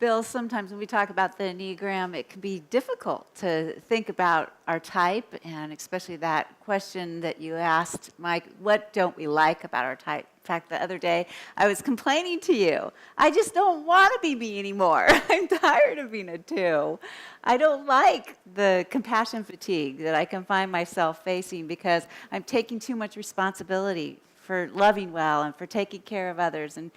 Bill, sometimes when we talk about the Enneagram, it can be difficult to think about our type, and especially that question that you asked, Mike, what don't we like about our type? In fact, the other day, I was complaining to you. I just don't want to be me anymore. I'm tired of being a 2. I don't like the compassion fatigue that I can find myself facing because I'm taking too much responsibility for loving well and for taking care of others and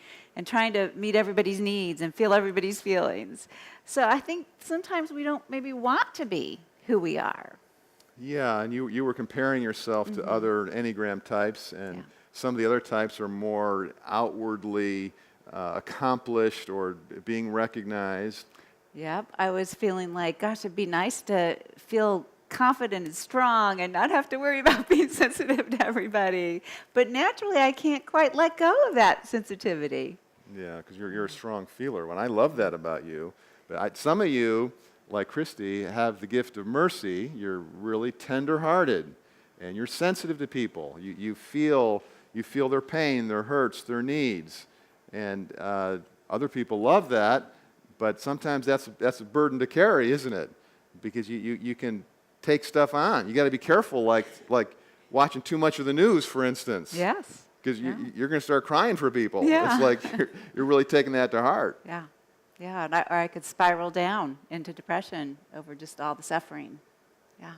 trying to meet everybody's needs and feel everybody's feelings. So I think sometimes we don't maybe want to be who we are. Yeah, and you were comparing yourself to other Enneagram types, and some of the other types are more outwardly accomplished or being recognized. Yep, I was feeling like, gosh, it'd be nice to feel confident and strong and not have to worry about being sensitive to everybody. But naturally, I can't quite let go of that sensitivity. Yeah, because you're a strong feeler. And I love that about you. But some of you, like Kristi, have the gift of mercy. You're really tender-hearted, and you're sensitive to people. You feel their pain, their hurts, their needs. And other people love that, but sometimes that's a burden to carry, isn't it? Because you can take stuff on. You got to be careful, like watching too much of the news, for instance. Yes. Because you're going to start crying for people. Yeah. It's like you're really taking that to heart. Yeah. Yeah, and or I could spiral down into depression over just all the suffering. Yeah.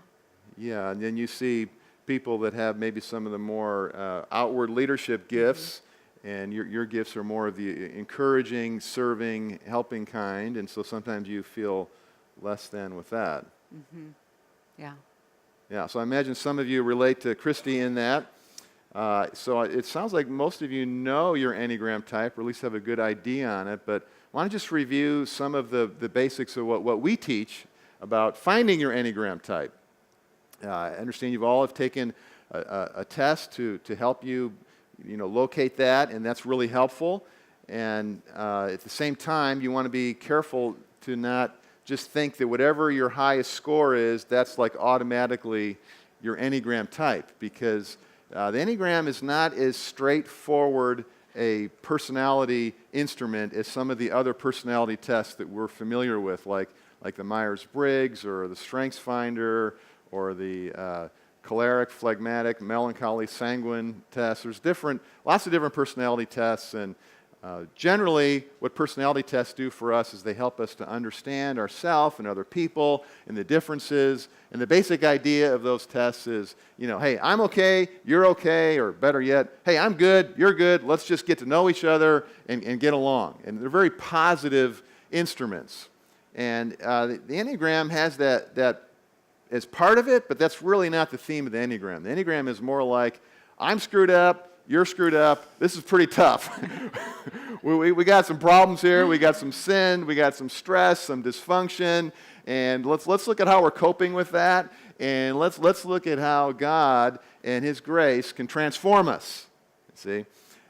Yeah, and then you see people that have maybe some of the more outward leadership gifts, and your gifts are more of the encouraging, serving, helping kind, and so sometimes you feel less than with that. Mm-hmm. Yeah. Yeah, so I imagine some of you relate to Kristi in that. So it sounds like most of you know your Enneagram type, or at least have a good idea on it, but I want to just review some of the basics of what we teach about finding your Enneagram type. I understand you all have taken a test to help you locate that, and that's really helpful. And at the same time, you want to be careful to not just think that whatever your highest score is, that's like automatically your Enneagram type, because the Enneagram is not as straightforward a personality instrument as some of the other personality tests that we're familiar with, like the Myers-Briggs or the StrengthsFinder or the choleric, phlegmatic, melancholy, sanguine tests. There's lots of different personality tests, and generally what personality tests do for us is they help us to understand ourselves and other people and the differences. And the basic idea of those tests is, hey, I'm okay, you're okay, or better yet, hey, I'm good, you're good, let's just get to know each other and get along. And they're very positive instruments. And the Enneagram has that as part of it, but that's really not the theme of the Enneagram. The Enneagram is more like, I'm screwed up, you're screwed up, this is pretty tough. we got some problems here, we got some sin, we got some stress, some dysfunction, and let's look at how we're coping with that, and let's look at how God and His grace can transform us, see?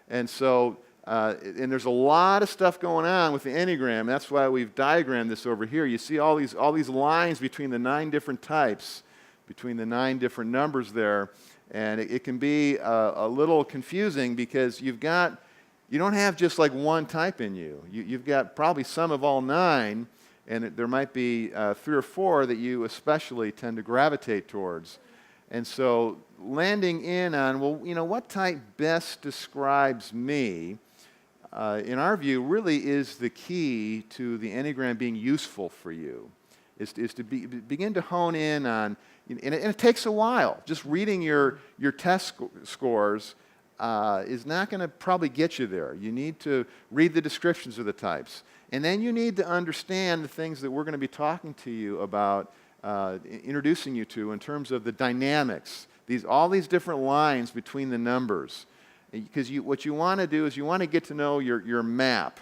And so, and there's a lot of stuff going on with the Enneagram. That's why we've diagrammed this over here. You see all these lines between the 9 different types, between the 9 different numbers there, and it can be a little confusing because you don't have just like one type in you. You've got probably some of all 9, and there might be 3 or 4 that you especially tend to gravitate towards. And so landing in on, what type best describes me, in our view, really is the key to the Enneagram being useful for you, is to begin to hone in on, and it takes a while. Just reading your test scores is not going to probably get you there. You need to read the descriptions of the types. And then you need to understand the things that we're going to be talking to you about, introducing you to in terms of the dynamics, all these different lines between the numbers. Because what you want to do is you want to get to know your map.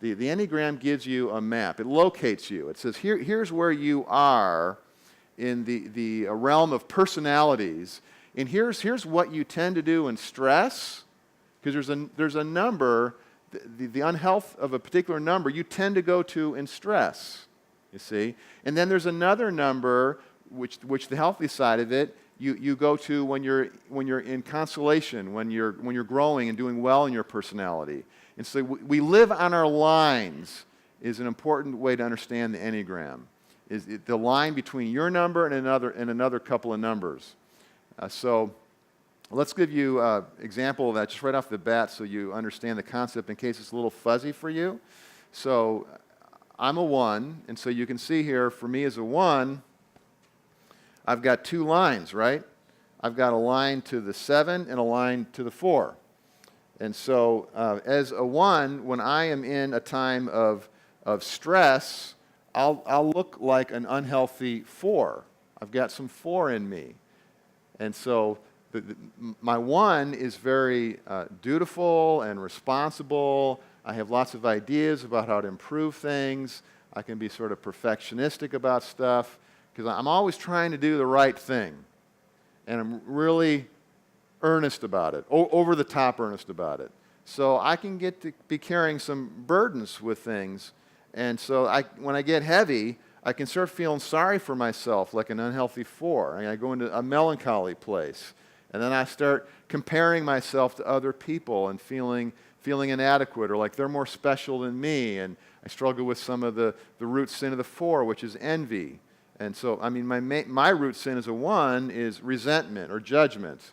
The Enneagram gives you a map. It locates you. It says, here's where you are in the realm of personalities, and here's what you tend to do in stress, because there's a number, the unhealth of a particular number you tend to go to in stress, you see. And then there's another number, which the healthy side of it, you go to when you're in consolation, when you're growing and doing well in your personality. And so we live on our lines, is an important way to understand the Enneagram. The line between your number and another couple of numbers. So let's give you an example of that just right off the bat so you understand the concept in case it's a little fuzzy for you. So I'm a 1, and so you can see here, for me as a 1, I've got 2 lines, right? I've got a line to the 7 and a line to the 4. And so as a 1, when I am in a time of stress, I'll look like an unhealthy 4. I've got some 4 in me. And so my 1 is very dutiful and responsible. I have lots of ideas about how to improve things. I can be sort of perfectionistic about stuff because I'm always trying to do the right thing. And I'm really earnest about it, over the top earnest about it. So I can get to be carrying some burdens with things. And so when I get heavy, I can start feeling sorry for myself like an unhealthy 4. I go into a melancholy place. And then I start comparing myself to other people and feeling inadequate or like they're more special than me. And I struggle with some of the root sin of the 4, which is envy. And so, I mean, my root sin as a 1 is resentment or judgment.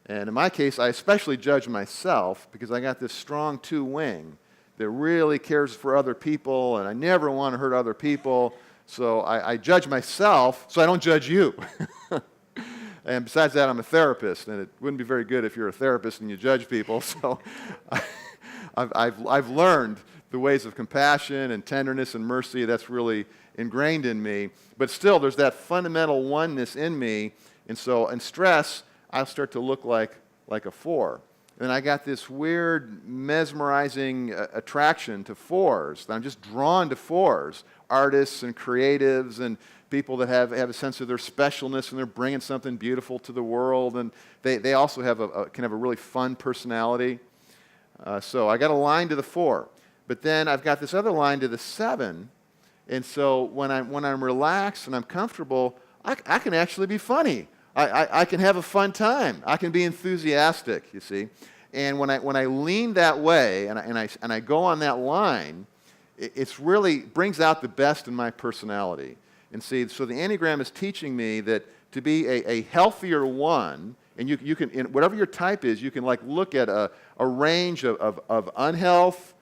And in my case, I especially judge myself because I got this strong 2 wing that really cares for other people, and I never want to hurt other people. So I judge myself so I don't judge you. And besides that, I'm a therapist, and it wouldn't be very good if you're a therapist and you judge people. So I've learned the ways of compassion and tenderness and mercy. That's really ingrained in me. But still, there's that fundamental oneness in me. And so in stress, I'll start to look like a 4. And I got this weird, mesmerizing attraction to 4s. I'm just drawn to 4s, artists and creatives and people that have a sense of their specialness and they're bringing something beautiful to the world. And they also can have a really fun personality. So I got a line to the 4. But then I've got this other line to the 7. And so when I'm relaxed and I'm comfortable, I can actually be funny. I can have a fun time. I can be enthusiastic, you see. And when I lean that way and I go on that line, it's really brings out the best in my personality. And see, so the Enneagram is teaching me that to be a healthier 1, and you can, in whatever your type is, you can like look at a range of unhealth,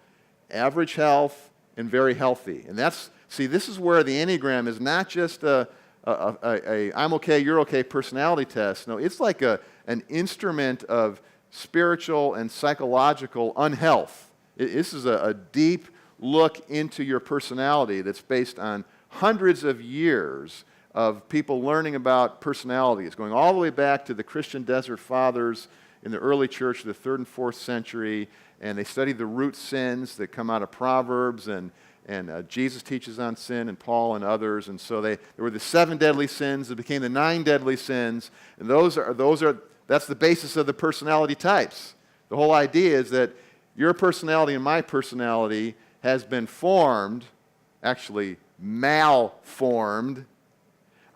average health, and very healthy. And this is where the Enneagram is not just a I'm okay, you're okay personality test. No, it's like an instrument of spiritual and psychological unhealth. This is a deep look into your personality that's based on hundreds of years of people learning about personalities, going all the way back to the Christian Desert Fathers in the early church, the 3rd and 4th century, and they studied the root sins that come out of Proverbs, and Jesus teaches on sin, and Paul and others, and so there were the 7 deadly sins that became the 9 deadly sins, and that's the basis of the personality types. The whole idea is that your personality and my personality has been formed, actually malformed,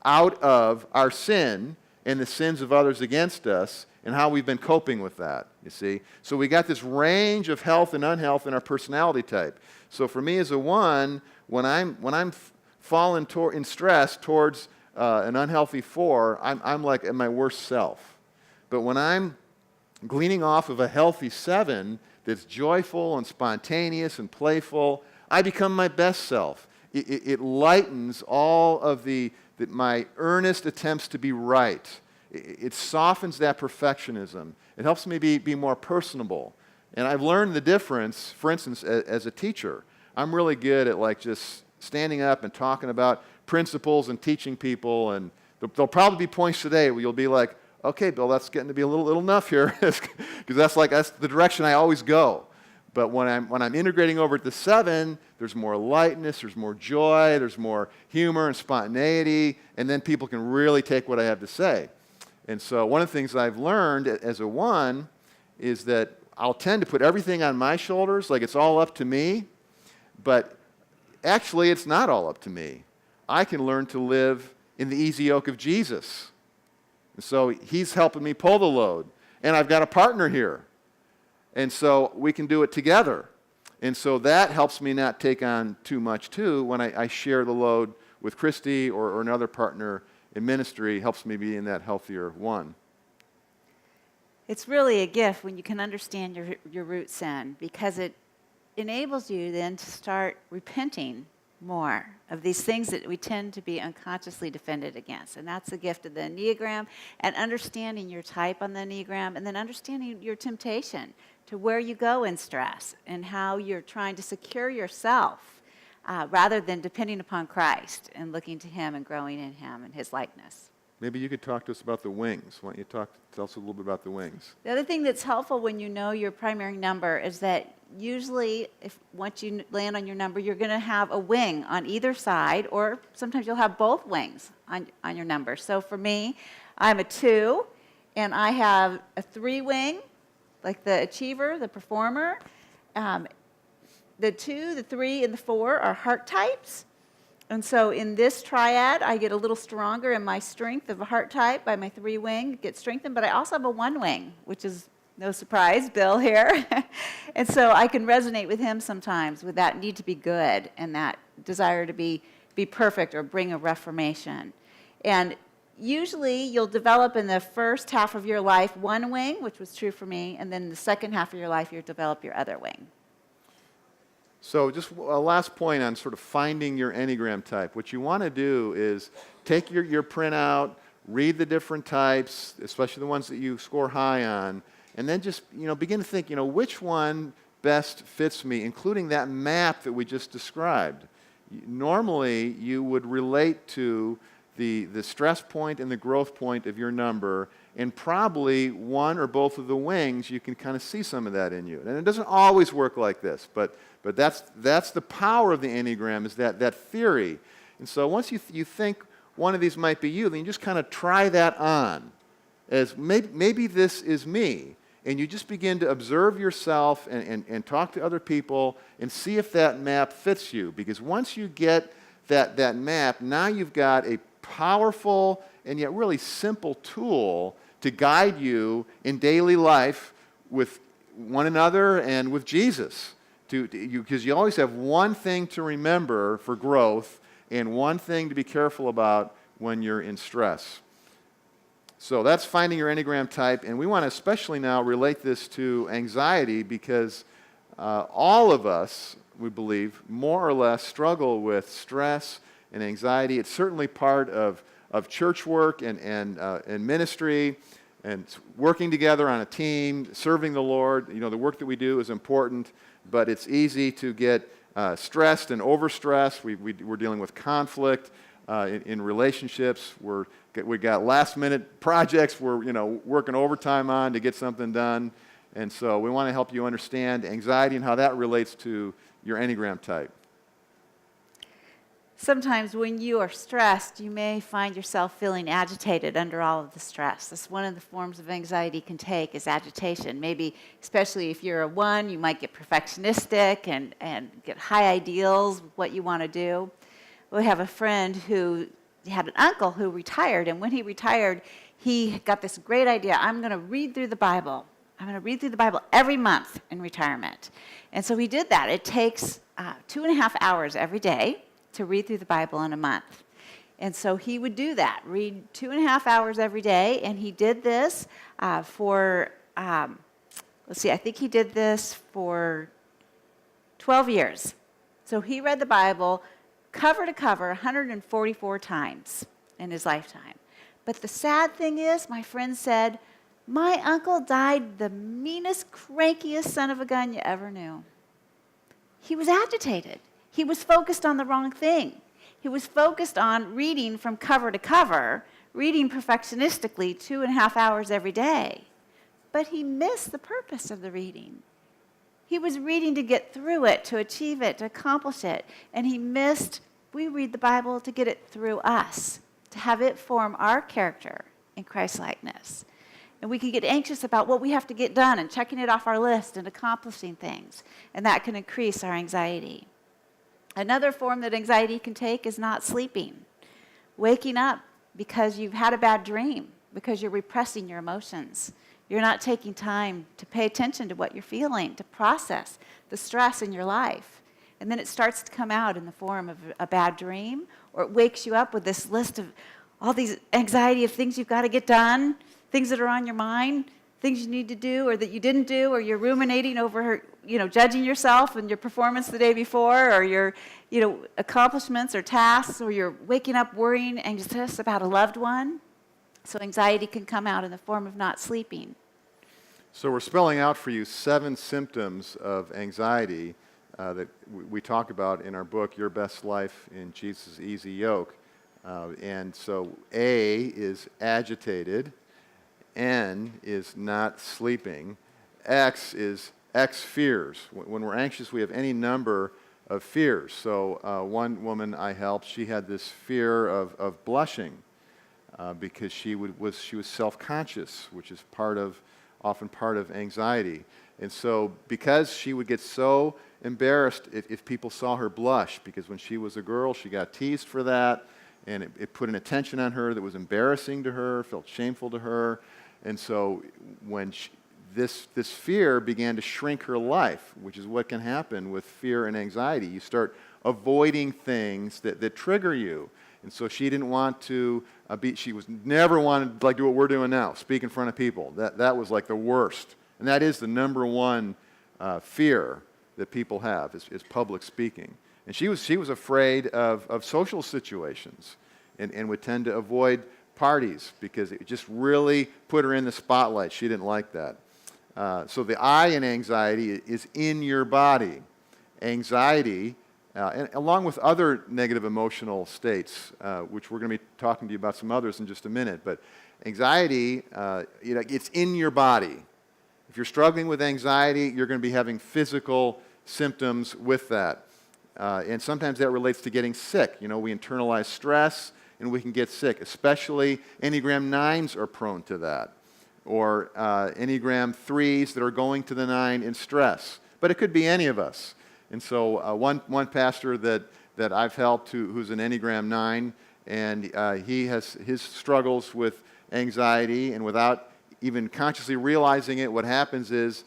out of our sin and the sins of others against us and how we've been coping with that, you see. So we got this range of health and unhealth in our personality type. So for me as a 1, when I'm falling in stress towards an unhealthy 4, I'm like at my worst self. But when I'm gleaning off of a healthy 7 that's joyful and spontaneous and playful, I become my best self. It lightens all of my earnest attempts to be right. It softens that perfectionism. It helps me be more personable. And I've learned the difference, for instance, as a teacher. I'm really good at like just standing up and talking about principles and teaching people. And there'll probably be points today where you'll be like, okay, Bill, that's getting to be a little enough here. Because that's the direction I always go. But when I'm integrating over at the 7, there's more lightness, there's more joy, there's more humor and spontaneity, and then people can really take what I have to say. And so one of the things I've learned as a 1 is that I'll tend to put everything on my shoulders, like it's all up to me, but actually it's not all up to me. I can learn to live in the easy yoke of Jesus. And so he's helping me pull the load, and I've got a partner here. And so we can do it together. And so that helps me not take on too much too when I share the load with Kristi or another partner in ministry. Helps me be in that healthier one. It's really a gift when you can understand your root sin, because it enables you then to start repenting more of these things that we tend to be unconsciously defended against. And that's the gift of the Enneagram, and understanding your type on the Enneagram, and then understanding your temptation to where you go in stress and how you're trying to secure yourself rather than depending upon Christ and looking to him and growing in him and his likeness. Maybe you could talk to us about the wings. Why don't you tell us a little bit about the wings? The other thing that's helpful when you know your primary number is that usually once you land on your number, you're going to have a wing on either side, or sometimes you'll have both wings on your number. So for me, I'm a 2, and I have a 3 wing, like the achiever, the performer. The 2, the 3, and the 4 are heart types. And so in this triad, I get a little stronger in my strength of a heart type by my 3 wing, get strengthened, but I also have a 1 wing, which is no surprise, Bill here. And so I can resonate with him sometimes with that need to be good and that desire to be perfect or bring a reformation. And usually you'll develop in the first half of your life 1 wing, which was true for me, and then the second half of your life you'll develop your other wing. So just a last point on sort of finding your Enneagram type. What you want to do is take your printout, read the different types, especially the ones that you score high on, and then just begin to think, which one best fits me, including that map that we just described. Normally, you would relate to the stress point and the growth point of your number, and probably one or both of the wings, you can kind of see some of that in you. And it doesn't always work like this, but that's the power of the Enneagram, is that theory. And so once you think one of these might be you, then you just kind of try that on as maybe this is me. And you just begin to observe yourself and talk to other people and see if that map fits you. Because once you get that map, now you've got a powerful and yet really simple tool to guide you in daily life with one another and with Jesus. Because you always have one thing to remember for growth and one thing to be careful about when you're in stress. So that's finding your Enneagram type, and we want to especially now relate this to anxiety, because all of us, we believe, more or less struggle with stress and anxiety. It's certainly part of church work and ministry, and working together on a team, serving the Lord. The work that we do is important, but it's easy to get stressed and overstressed. We're dealing with conflict in relationships. We got last-minute projects we're working overtime on to get something done. And so we want to help you understand anxiety and how that relates to your Enneagram type. Sometimes when you are stressed, you may find yourself feeling agitated under all of the stress. That's one of the forms of anxiety can take, is agitation. Maybe, especially if you're a 1, you might get perfectionistic and get high ideals of what you want to do. We have a friend who had an uncle who retired, and when he retired, he got this great idea. I'm going to read through the Bible. I'm going to read through the Bible every month in retirement. And so he did that. It takes 2.5 hours every day to read through the Bible in a month. And so he would do that, read 2.5 hours every day, and he did this for, I think he did this for 12 years. So he read the Bible cover to cover 144 times in his lifetime. But the sad thing is, my friend said, my uncle died the meanest, crankiest son of a gun you ever knew. He was agitated. He was focused on the wrong thing. He was focused on reading from cover to cover, reading perfectionistically 2.5 hours every day. But he missed the purpose of the reading. He was reading to get through it, to achieve it, to accomplish it. And he missed, we read the Bible to get it through us, to have it form our character in Christ-likeness. And we can get anxious about what we have to get done and checking it off our list and accomplishing things. And that can increase our anxiety. Another form that anxiety can take is not sleeping. Waking up because you've had a bad dream, because you're repressing your emotions. You're not taking time to pay attention to what you're feeling, to process the stress in your life. And then it starts to come out in the form of a bad dream, or it wakes you up with this list of all these anxiety of things you've got to get done, things that are on your mind, things you need to do or that you didn't do, or you're ruminating over, judging yourself and your performance the day before, or your, accomplishments or tasks, or you're waking up worrying, anxious about a loved one. So anxiety can come out in the form of not sleeping. So we're spelling out for you 7 symptoms of anxiety that we talk about in our book, Your Best Life in Jesus' Easy Yoke. And so A is agitated, N is not sleeping, X is X fears. When we're anxious, we have any number of fears. So one woman I helped, she had this fear of blushing because she was self-conscious, which is often part of anxiety. And so because she would get so embarrassed if people saw her blush, because when she was a girl, she got teased for that, and it put an attention on her that was embarrassing to her, felt shameful to her. And so when this fear began to shrink her life, which is what can happen with fear and anxiety. You start avoiding things that trigger you. And so she didn't want to never wanted to do what we're doing now, speak in front of people. That was like the worst. And that is the number one fear that people have is public speaking. And she was afraid of social situations and would tend to avoid parties because it just really put her in the spotlight. She didn't like that. So the I in anxiety is in your body. Anxiety, and along with other negative emotional states, which we're going to be talking to you about some others in just a minute, but anxiety, it's in your body. If you're struggling with anxiety, you're going to be having physical symptoms with that. And sometimes that relates to getting sick. We internalize stress and we can get sick, especially Enneagram 9s are prone to that, or Enneagram 3s that are going to the 9 in stress. But it could be any of us. And so one pastor that I've helped who's an Enneagram 9, and he has his struggles with anxiety, and without even consciously realizing it, what happens is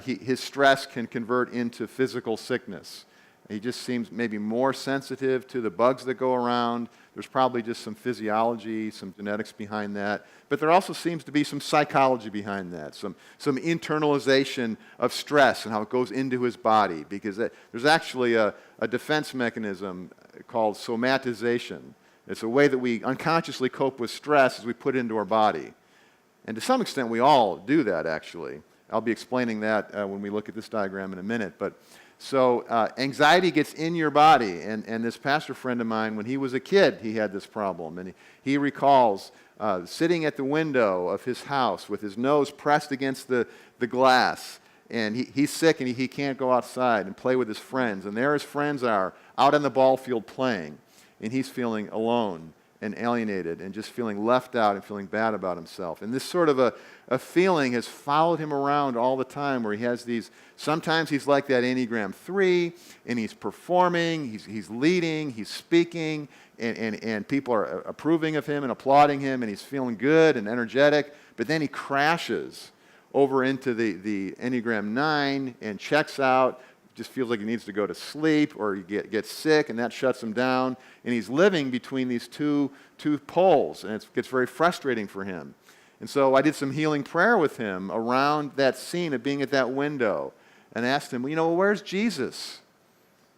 his stress can convert into physical sickness. He just seems maybe more sensitive to the bugs that go around. There's probably just some physiology, some genetics behind that. But there also seems to be some psychology behind that, some internalization of stress and how it goes into his body. Because there's actually a defense mechanism called somatization. It's a way that we unconsciously cope with stress as we put it into our body. And to some extent, we all do that, actually. I'll be explaining that when we look at this diagram in a minute. But so anxiety gets in your body, and this pastor friend of mine, when he was a kid, he had this problem, and he recalls sitting at the window of his house with his nose pressed against the glass, and he's sick and he can't go outside and play with his friends, and there his friends are out on the ball field playing, and he's feeling alone and alienated and just feeling left out and feeling bad about himself. And this sort of a feeling has followed him around all the time, where he has sometimes he's like that Enneagram 3, and he's performing, he's leading, he's speaking, and people are approving of him and applauding him, and he's feeling good and energetic, but then he crashes over into the Enneagram 9 and checks out, just feels like he needs to go to sleep, or he gets sick, and that shuts him down. And he's living between these two poles, and it gets very frustrating for him. And so I did some healing prayer with him around that scene of being at that window, and asked him, where's Jesus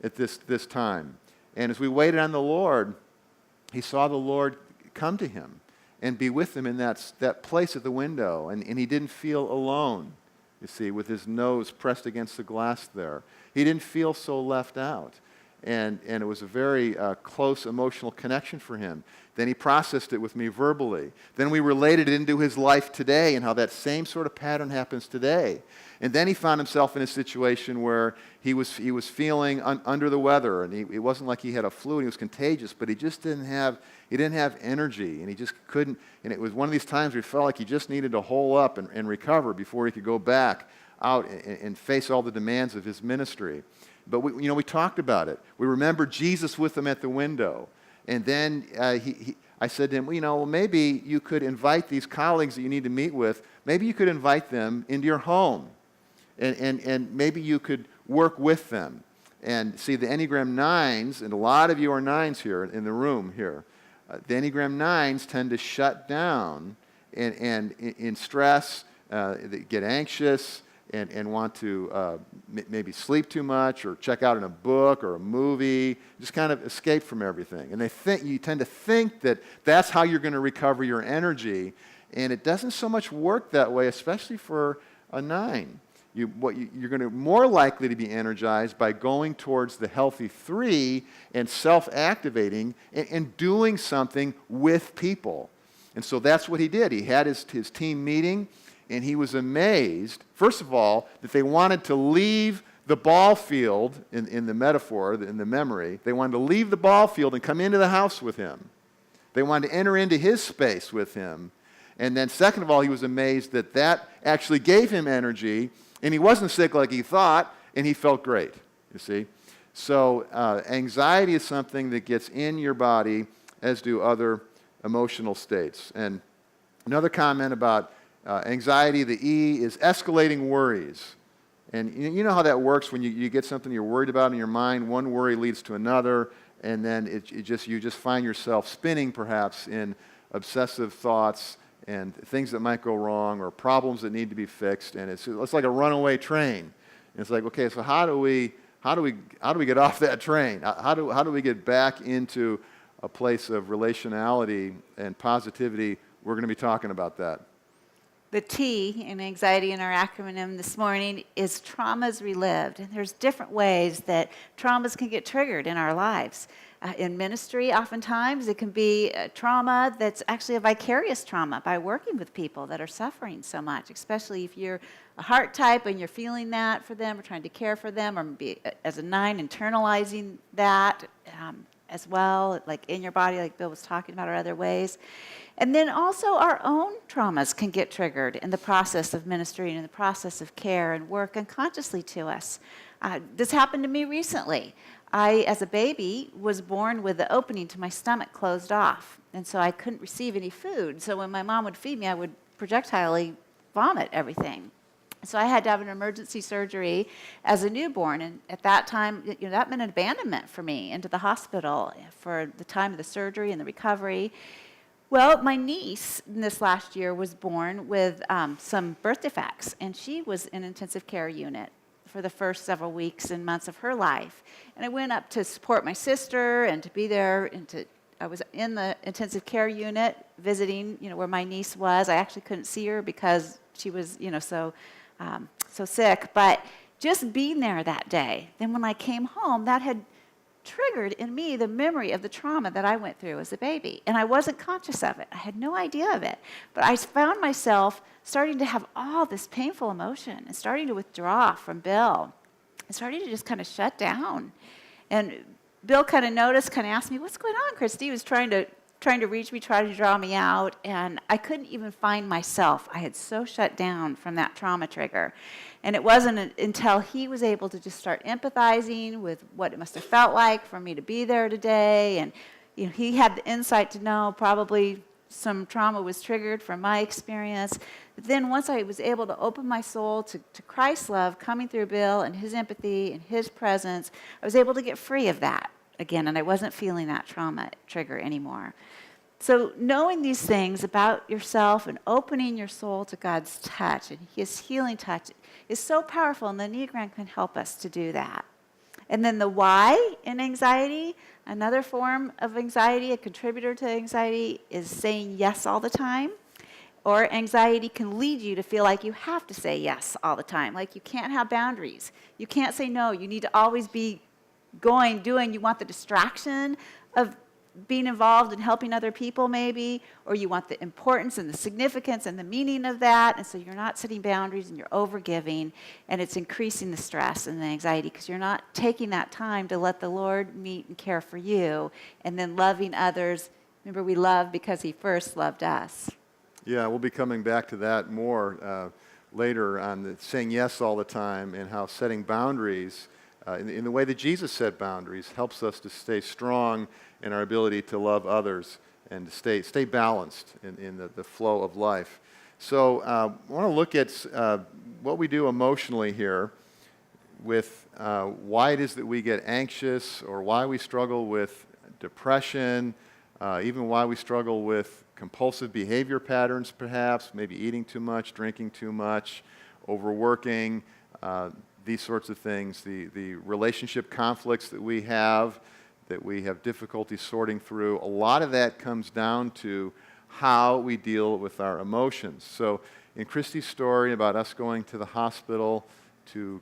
at this time? And as we waited on the Lord, he saw the Lord come to him and be with him in that place at the window, and he didn't feel alone. You see, with his nose pressed against the glass there. He didn't feel so left out. And it was a very close emotional connection for him. Then he processed it with me verbally. Then we related it into his life today and how that same sort of pattern happens today. And then he found himself in a situation where he was feeling under the weather, and it wasn't like he had a flu and he was contagious, but he just didn't have energy, and he just couldn't. And it was one of these times where he felt like he just needed to hole up and recover before he could go back out and face all the demands of his ministry. But we talked about it. We remembered Jesus with him at the window. And then I said to him, maybe you could invite these colleagues that you need to meet with maybe you could invite them into your home, and maybe you could work with them. And see, the Enneagram 9s, and a lot of you are 9s here in the room here, the Enneagram 9s tend to shut down and in stress, they get anxious and want to maybe sleep too much or check out in a book or a movie, just kind of escape from everything. And you tend to think that that's how you're going to recover your energy, and it doesn't so much work that way, especially for a 9. You're going to more likely to be energized by going towards the healthy 3 and self-activating and doing something with people. And so that's what he did. He had his team meeting, and he was amazed, first of all, that they wanted to leave the ball field, in the metaphor, in the memory, they wanted to leave the ball field and come into the house with him. They wanted to enter into his space with him. And then second of all, he was amazed that actually gave him energy, and he wasn't sick like he thought, and he felt great, you see. So anxiety is something that gets in your body, as do other emotional states. And another comment about anxiety, the E, is escalating worries. And you know how that works when you get something you're worried about in your mind, one worry leads to another, and then you just find yourself spinning perhaps in obsessive thoughts and things that might go wrong or problems that need to be fixed, and it's like a runaway train. And it's like, okay, so how do we get off that train? How do we get back into a place of relationality and positivity? We're going to be talking about that. The T in anxiety in our acronym this morning is traumas relived. And there's different ways that traumas can get triggered in our lives. In ministry, oftentimes, it can be a trauma that's actually a vicarious trauma by working with people that are suffering so much, especially if you're a heart type and you're feeling that for them or trying to care for them, or maybe as a 9, internalizing that as well, like in your body, like Bill was talking about, or other ways. And then also our own traumas can get triggered in the process of ministry and in the process of care and work unconsciously to us. This happened to me recently. I, as a baby, was born with the opening to my stomach closed off, and so I couldn't receive any food. So when my mom would feed me, I would projectilely vomit everything. So I had to have an emergency surgery as a newborn, and at that time, that meant an abandonment for me into the hospital for the time of the surgery and the recovery. Well, my niece this last year was born with some birth defects, and she was in an intensive care unit for the first several weeks and months of her life. And I went up to support my sister and to be there, and I was in the intensive care unit visiting, where my niece was. I actually couldn't see her because she was, so sick. But just being there that day, then when I came home, that had triggered in me the memory of the trauma that I went through as a baby. And I wasn't conscious of it. I had no idea of it. But I found myself starting to have all this painful emotion and starting to withdraw from Bill and starting to just kind of shut down. And Bill kind of noticed, kind of asked me, "What's going on, Kristi?" He was trying to reach me, trying to draw me out, and I couldn't even find myself. I had so shut down from that trauma trigger. And it wasn't until he was able to just start empathizing with what it must have felt like for me to be there today, and he had the insight to know probably some trauma was triggered from my experience. But then once I was able to open my soul to Christ's love coming through Bill and his empathy and his presence, I was able to get free of that again, and I wasn't feeling that trauma trigger anymore. So knowing these things about yourself and opening your soul to God's touch and his healing touch is so powerful, and the Enneagram can help us to do that. And then the Y in anxiety, another form of anxiety, a contributor to anxiety, is saying yes all the time. Or anxiety can lead you to feel like you have to say yes all the time, like you can't have boundaries. You can't say no. You need to always be going, doing. You want the distraction of being involved in helping other people maybe, or you want the importance and the significance and the meaning of that, and so you're not setting boundaries and you're overgiving, and it's increasing the stress and the anxiety because you're not taking that time to let the Lord meet and care for you, and then loving others. Remember, we love because he first loved us. Yeah, we'll be coming back to that more later on the saying yes all the time and how setting boundaries in the way that Jesus set boundaries helps us to stay strong in our ability to love others and to stay balanced in the flow of life. So I want to look at what we do emotionally here with why it is that we get anxious, or why we struggle with depression, even why we struggle with compulsive behavior patterns perhaps, maybe eating too much, drinking too much, overworking, these sorts of things, the relationship conflicts that we have difficulty sorting through. A lot of that comes down to how we deal with our emotions. So in Kristi's story about us going to the hospital to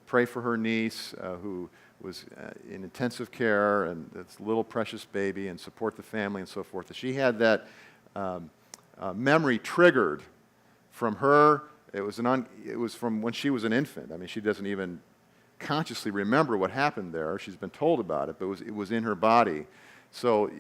pray for her niece who was in intensive care, and this little precious baby, and support the family and so forth, she had that memory triggered from her. It was from when she was an infant. I mean, she doesn't even consciously remember what happened there. She's been told about it, but it was in her body. So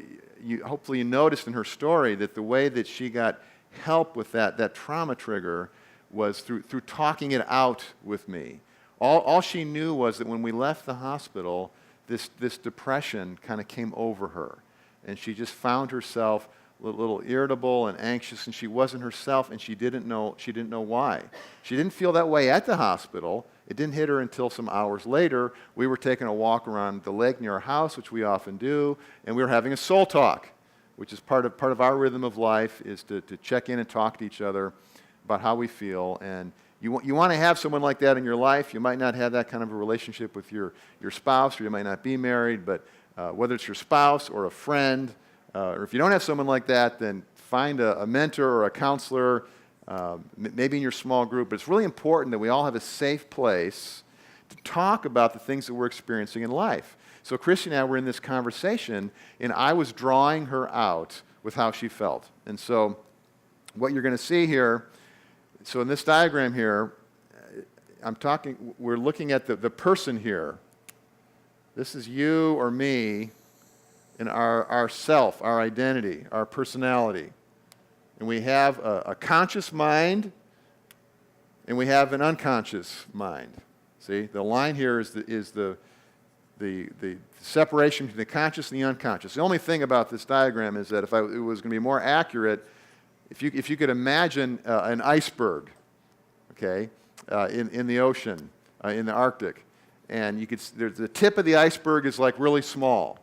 hopefully you noticed in her story that the way that she got help with that trauma trigger was through talking it out with me. All she knew was that when we left the hospital, this depression kind of came over her, and she just found herself a little irritable and anxious, and she wasn't herself, and she didn't know why. She didn't feel that way at the hospital. It didn't hit her until some hours later. We were taking a walk around the lake near our house, which we often do, and we were having a soul talk, which is part of our rhythm of life, is to check in and talk to each other about how we feel. And you want to have someone like that in your life. You might not have that kind of a relationship with your spouse, or you might not be married, but whether it's your spouse or a friend, or if you don't have someone like that, then find a mentor or a counselor, maybe in your small group. But it's really important that we all have a safe place to talk about the things that we're experiencing in life. So Kristi and I were in this conversation, and I was drawing her out with how she felt. And so what you're going to see here, so in this diagram here, we're looking at the person here. This is you or me, and our self, our identity, our personality. And we have a conscious mind, and we have an unconscious mind. See, the line here is the separation between the conscious and the unconscious. The only thing about this diagram is that if it was going to be more accurate, if you could imagine an iceberg, okay, in the ocean, in the Arctic, and the tip of the iceberg is like really small.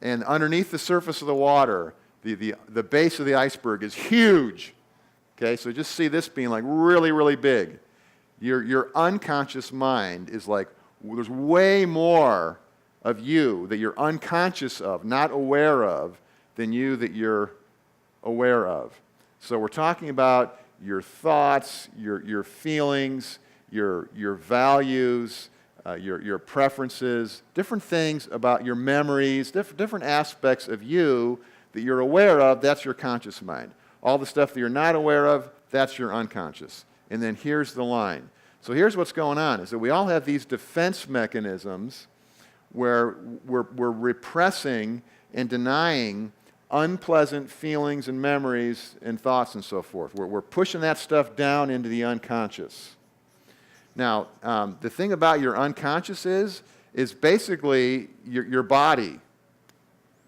And underneath the surface of the water, the base of the iceberg is huge. Okay, so just see this being like really, really big. Your unconscious mind is like, there's way more of you that you're unconscious of, not aware of, than you that you're aware of. So we're talking about your thoughts, your feelings, your values, your preferences, different things about your memories, different aspects of you that you're aware of. That's your conscious mind. All the stuff that you're not aware of, that's your unconscious. And then here's the line. So here's what's going on, is that we all have these defense mechanisms where we're repressing and denying unpleasant feelings and memories and thoughts and so forth. We're pushing that stuff down into the unconscious. Now, the thing about your unconscious is basically your body.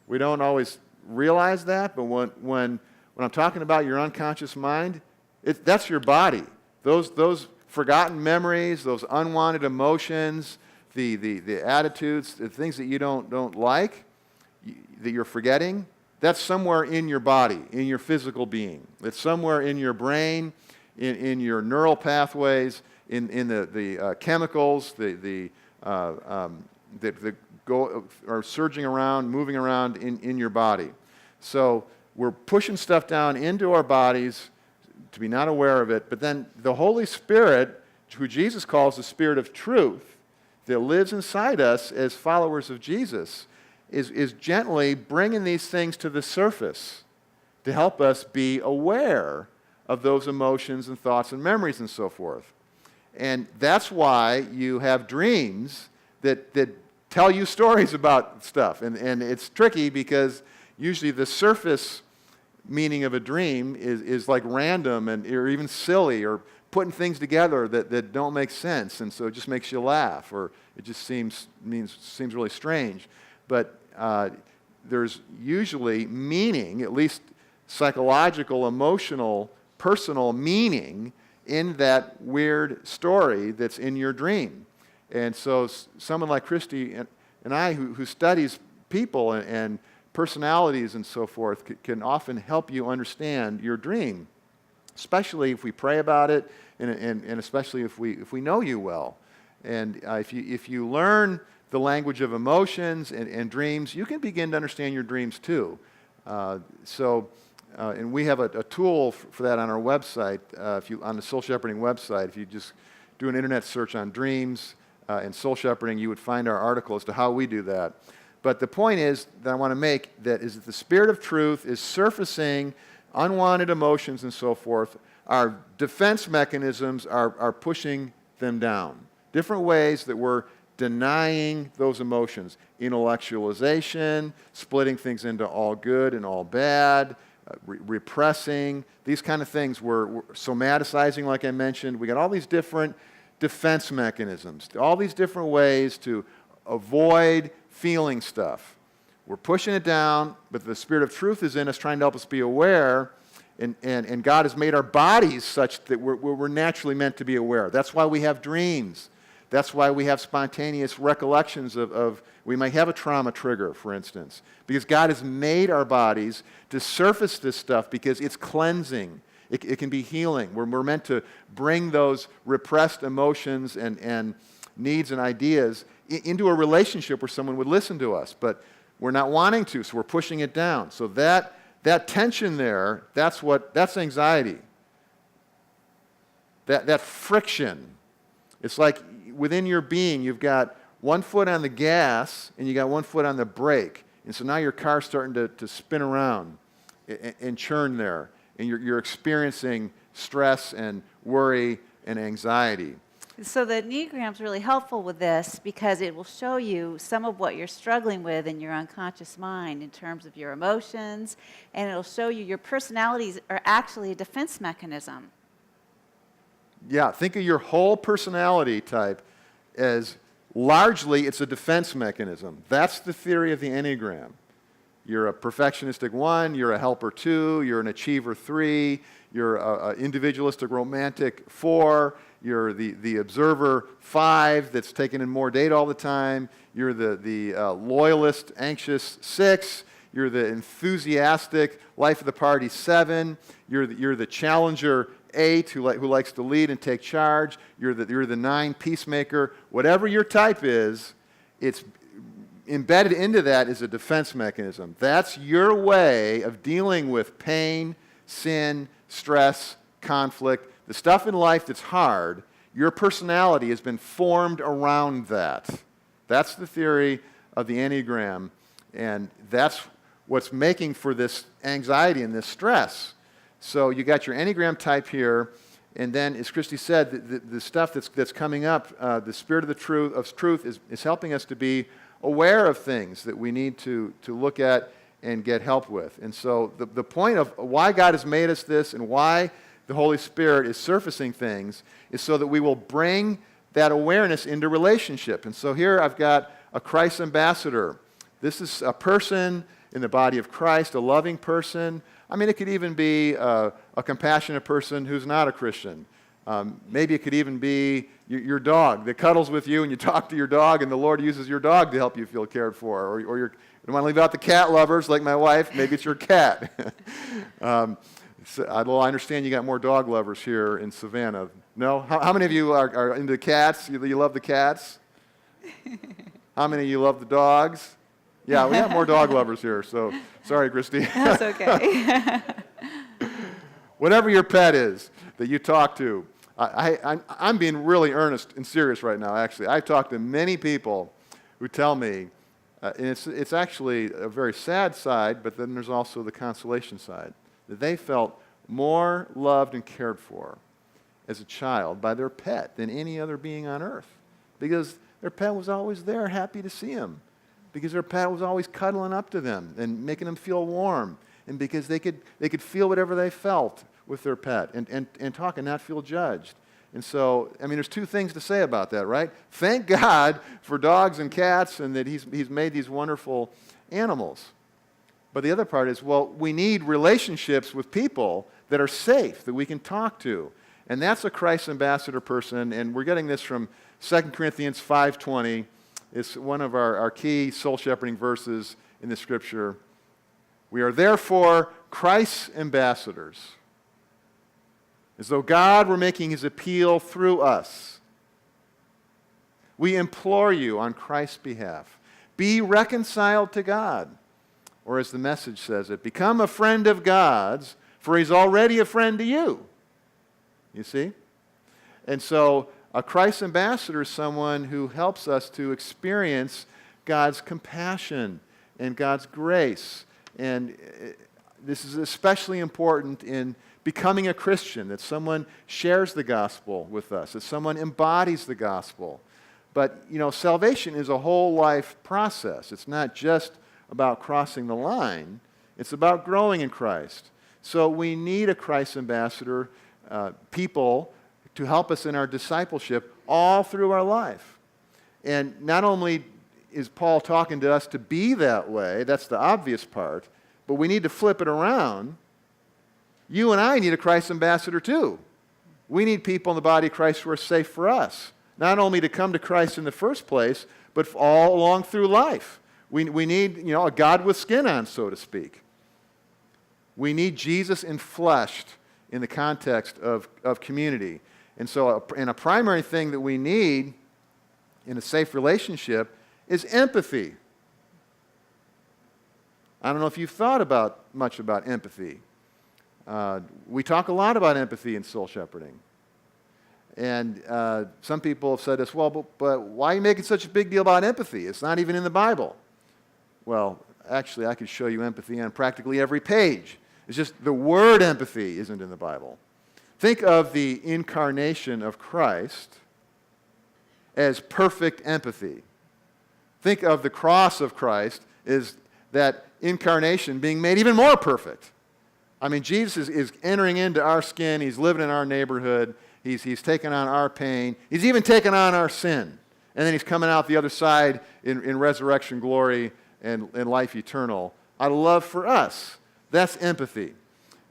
We don't always realize that, but when I'm talking about your unconscious mind, that's your body. Those forgotten memories, those unwanted emotions, the attitudes, the things that you don't like, that you're forgetting, that's somewhere in your body, in your physical being. It's somewhere in your brain, in your neural pathways, in the chemicals that are surging around, moving around in your body. So we're pushing stuff down into our bodies to be not aware of it, but then the Holy Spirit, who Jesus calls the Spirit of truth, that lives inside us as followers of Jesus, is gently bringing these things to the surface to help us be aware of those emotions and thoughts and memories and so forth. And that's why you have dreams that tell you stories about stuff. And it's tricky because usually the surface meaning of a dream is like random or even silly, or putting things together that don't make sense, and so it just makes you laugh, or it just seems really strange. But there's usually meaning, at least psychological, emotional personal meaning in that weird story that's in your dream. And so someone like Kristi and I, who studies people and personalities and so forth, can often help you understand your dream, especially if we pray about it and especially if we know you well. And if you learn the language of emotions and dreams, you can begin to understand your dreams too. And we have a tool for that on our website, on the Soul Shepherding website. If you just do an internet search on dreams and soul shepherding, you would find our article as to how we do that. But the point is that I want to make is that the Spirit of truth is surfacing unwanted emotions and so forth. Our defense mechanisms are pushing them down. Different ways that we're denying those emotions. Intellectualization, splitting things into all good and all bad, repressing, these kind of things. We're somaticizing, like I mentioned. We got all these different defense mechanisms, all these different ways to avoid feeling stuff. We're pushing it down, but the Spirit of truth is in us trying to help us be aware, and God has made our bodies such that we're naturally meant to be aware. That's why we have dreams. That's why we have spontaneous recollections of we might have a trauma trigger, for instance, because God has made our bodies to surface this stuff because it's cleansing. It can be healing. We're meant to bring those repressed emotions and needs and ideas into a relationship where someone would listen to us, but we're not wanting to, so we're pushing it down. So that tension there, that's anxiety. That friction. It's like within your being, you've got one foot on the gas and you got one foot on the brake. And so now your car's starting to spin around and churn there. And you're experiencing stress and worry and anxiety. So the Enneagram's really helpful with this because it will show you some of what you're struggling with in your unconscious mind in terms of your emotions, and it'll show you your personalities are actually a defense mechanism. Yeah, think of your whole personality type as largely it's a defense mechanism. That's the theory of the Enneagram. You're a perfectionistic 1, you're a helper 2, you're an achiever 3, you're an individualistic romantic 4, you're the observer 5 that's taking in more data all the time, you're the loyalist, anxious 6, you're the enthusiastic, life of the party 7, you're the challenger 8 who likes to lead and take charge, you're the 9 peacemaker. Whatever your type is, it's embedded into that is a defense mechanism. That's your way of dealing with pain, sin, stress, conflict, the stuff in life that's hard. Your personality has been formed around that. That's the theory of the Enneagram, and that's what's making for this anxiety and this stress. So you got your Enneagram type here, and then, as Kristi said, the stuff that's coming up, the Spirit of the truth is helping us to be aware of things that we need to look at and get help with. And so the point of why God has made us this and why the Holy Spirit is surfacing things is so that we will bring that awareness into relationship. And so here I've got a Christ ambassador. This is a person in the body of Christ, a loving person. I mean, it could even be a compassionate person who's not a Christian. Maybe it could even be your dog that cuddles with you and you talk to your dog and the Lord uses your dog to help you feel cared for. Or you don't want to leave out the cat lovers like my wife, maybe it's your cat. Although I understand you got more dog lovers here in Savannah. No? How many of you are into cats? You love the cats? How many of you love the dogs? Yeah, we have more dog lovers here, so sorry, Kristi. That's okay. Whatever your pet is that you talk to, I'm being really earnest and serious right now, actually. I've talked to many people who tell me, and it's actually a very sad side, but then there's also the consolation side, that they felt more loved and cared for as a child by their pet than any other being on earth, because their pet was always there, happy to see them, because their pet was always cuddling up to them and making them feel warm, and because they could feel whatever they felt with their pet and talk and not feel judged. And so, I mean, there's two things to say about that, right? Thank God for dogs and cats and that He's made these wonderful animals. But the other part is, well, we need relationships with people that are safe, that we can talk to. And that's a Christ ambassador person, and we're getting this from 2 Corinthians 5:20. It's one of our key soul shepherding verses in the Scripture. We are therefore Christ's ambassadors, as though God were making his appeal through us. We implore you on Christ's behalf, be reconciled to God. Or as the Message says it, become a friend of God's, for he's already a friend to you. You see? And so a Christ ambassador is someone who helps us to experience God's compassion and God's grace. And this is especially important in becoming a Christian, that someone shares the gospel with us, that someone embodies the gospel. But, salvation is a whole life process. It's not just about crossing the line. It's about growing in Christ. So we need a Christ ambassador, people, to help us in our discipleship all through our life. And not only is Paul talking to us to be that way, that's the obvious part, but we need to flip it around. You and I need a Christ ambassador too. We need people in the body of Christ who are safe for us, not only to come to Christ in the first place, but all along through life. We need, a God with skin on, so to speak. We need Jesus enfleshed in the context of community. And so a primary thing that we need in a safe relationship is empathy. I don't know if you've thought much about empathy. We talk a lot about empathy in soul shepherding. And some people have said to us, well, but why are you making such a big deal about empathy? It's not even in the Bible. Well, actually, I could show you empathy on practically every page. It's just the word empathy isn't in the Bible. Think of the incarnation of Christ as perfect empathy. Think of the cross of Christ as that incarnation being made even more perfect. I mean, Jesus is entering into our skin. He's living in our neighborhood. He's taken on our pain. He's even taken on our sin. And then he's coming out the other side in resurrection glory and life eternal. Out of love for us. That's empathy.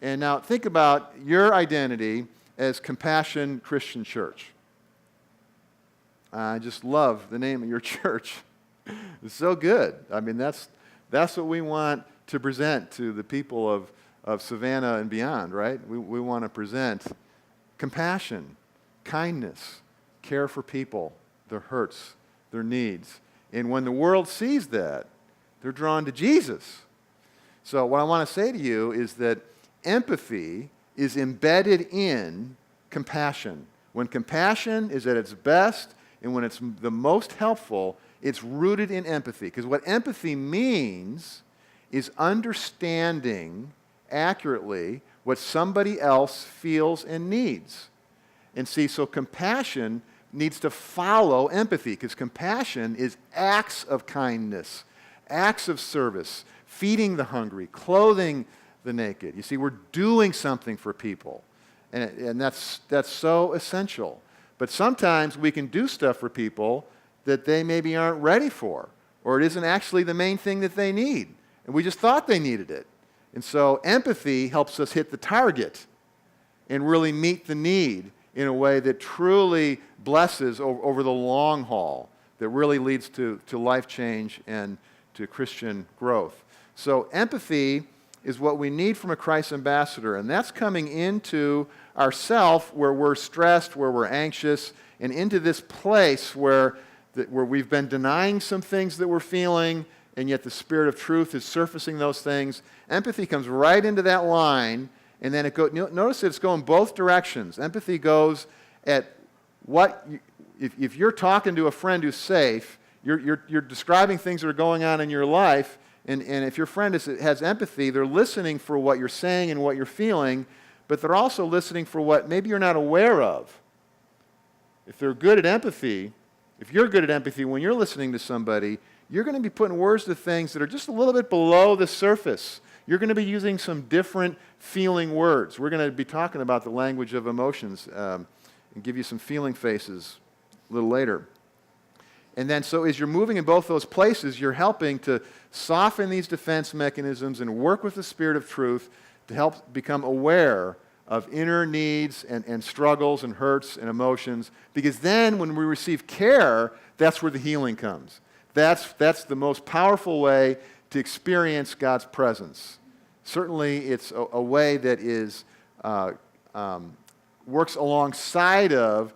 And now think about your identity as Compassion Christian Church. I just love the name of your church. It's so good. I mean, that's what we want to present to the people of Savannah and beyond, right? We want to present compassion, kindness, care for people, their hurts, their needs. And when the world sees that, they're drawn to Jesus. So what I want to say to you is that empathy is embedded in compassion. When compassion is at its best and when it's the most helpful, it's rooted in empathy. Because what empathy means is understanding accurately what somebody else feels and needs. And see, so compassion needs to follow empathy, because compassion is acts of kindness, acts of service, feeding the hungry, clothing the naked. You see, we're doing something for people, and that's so essential. But sometimes we can do stuff for people that they maybe aren't ready for, or it isn't actually the main thing that they need, and we just thought they needed it. And so empathy helps us hit the target and really meet the need in a way that truly blesses over the long haul, that really leads to life change and to Christian growth. So empathy is what we need from a Christ ambassador, and that's coming into ourself where we're stressed, where we're anxious, and into this place where we've been denying some things that we're feeling, and yet the Spirit of truth is surfacing those things. Empathy comes right into that line, and then notice that it's going both directions. Empathy goes at if you're talking to a friend who's safe, you're describing things that are going on in your life, and if your friend has empathy, they're listening for what you're saying and what you're feeling, but they're also listening for what maybe you're not aware of. If they're good at empathy, if you're good at empathy when you're listening to somebody, you're going to be putting words to things that are just a little bit below the surface. You're going to be using some different feeling words. We're going to be talking about the language of emotions and give you some feeling faces a little later. And then so as you're moving in both those places, you're helping to soften these defense mechanisms and work with the Spirit of truth to help become aware of inner needs and struggles and hurts and emotions. Because then when we receive care, that's where the healing comes. That's the most powerful way to experience God's presence. Certainly it's a way that is works alongside of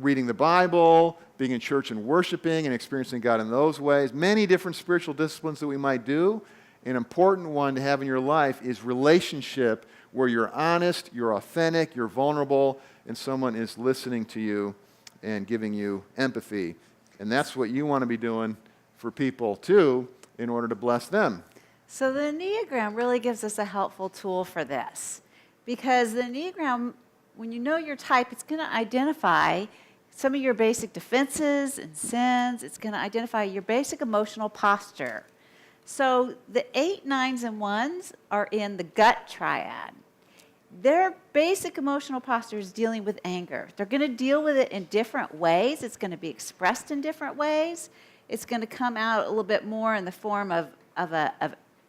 reading the Bible, being in church and worshiping and experiencing God in those ways. Many different spiritual disciplines that we might do. An important one to have in your life is relationship, where you're honest, you're authentic, you're vulnerable, and someone is listening to you and giving you empathy. And that's what you want to be doing for people too, in order to bless them. So the Enneagram really gives us a helpful tool for this, because the Enneagram, when you know your type, it's going to identify some of your basic defenses and sins. It's going to identify your basic emotional posture. So the 8, 9s, and 1s are in the gut triad. Their basic emotional posture is dealing with anger. They're going to deal with it in different ways. It's going to be expressed in different ways. It's going to come out a little bit more in the form of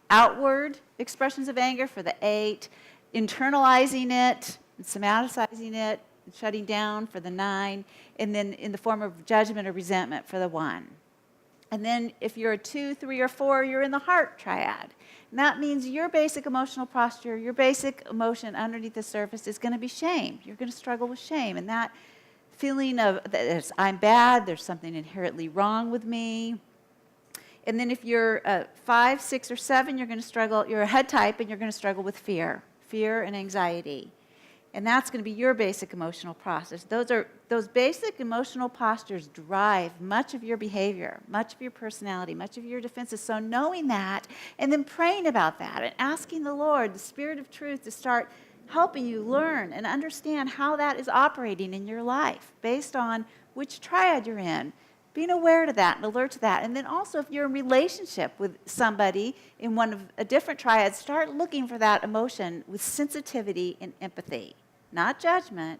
outward expressions of anger for the 8, internalizing it, and somaticizing it, and shutting down for the 9, and then in the form of judgment or resentment for the 1. And then if you're a 2, 3, or 4, you're in the heart triad. And that means your basic emotional posture, your basic emotion underneath the surface is going to be shame. You're going to struggle with shame. And that feeling of that I'm bad, there's something inherently wrong with me. And then if you're a 5, 6, or 7, you're going to struggle, you're a head type, and you're going to struggle with fear and anxiety. And that's going to be your basic emotional process. Those basic emotional postures drive much of your behavior, much of your personality, much of your defenses. So knowing that and then praying about that and asking the Lord, the Spirit of truth, to start helping you learn and understand how that is operating in your life based on which triad you're in. Being aware to that and alert to that. And then also if you're in relationship with somebody in one of a different triad, start looking for that emotion with sensitivity and empathy, not judgment.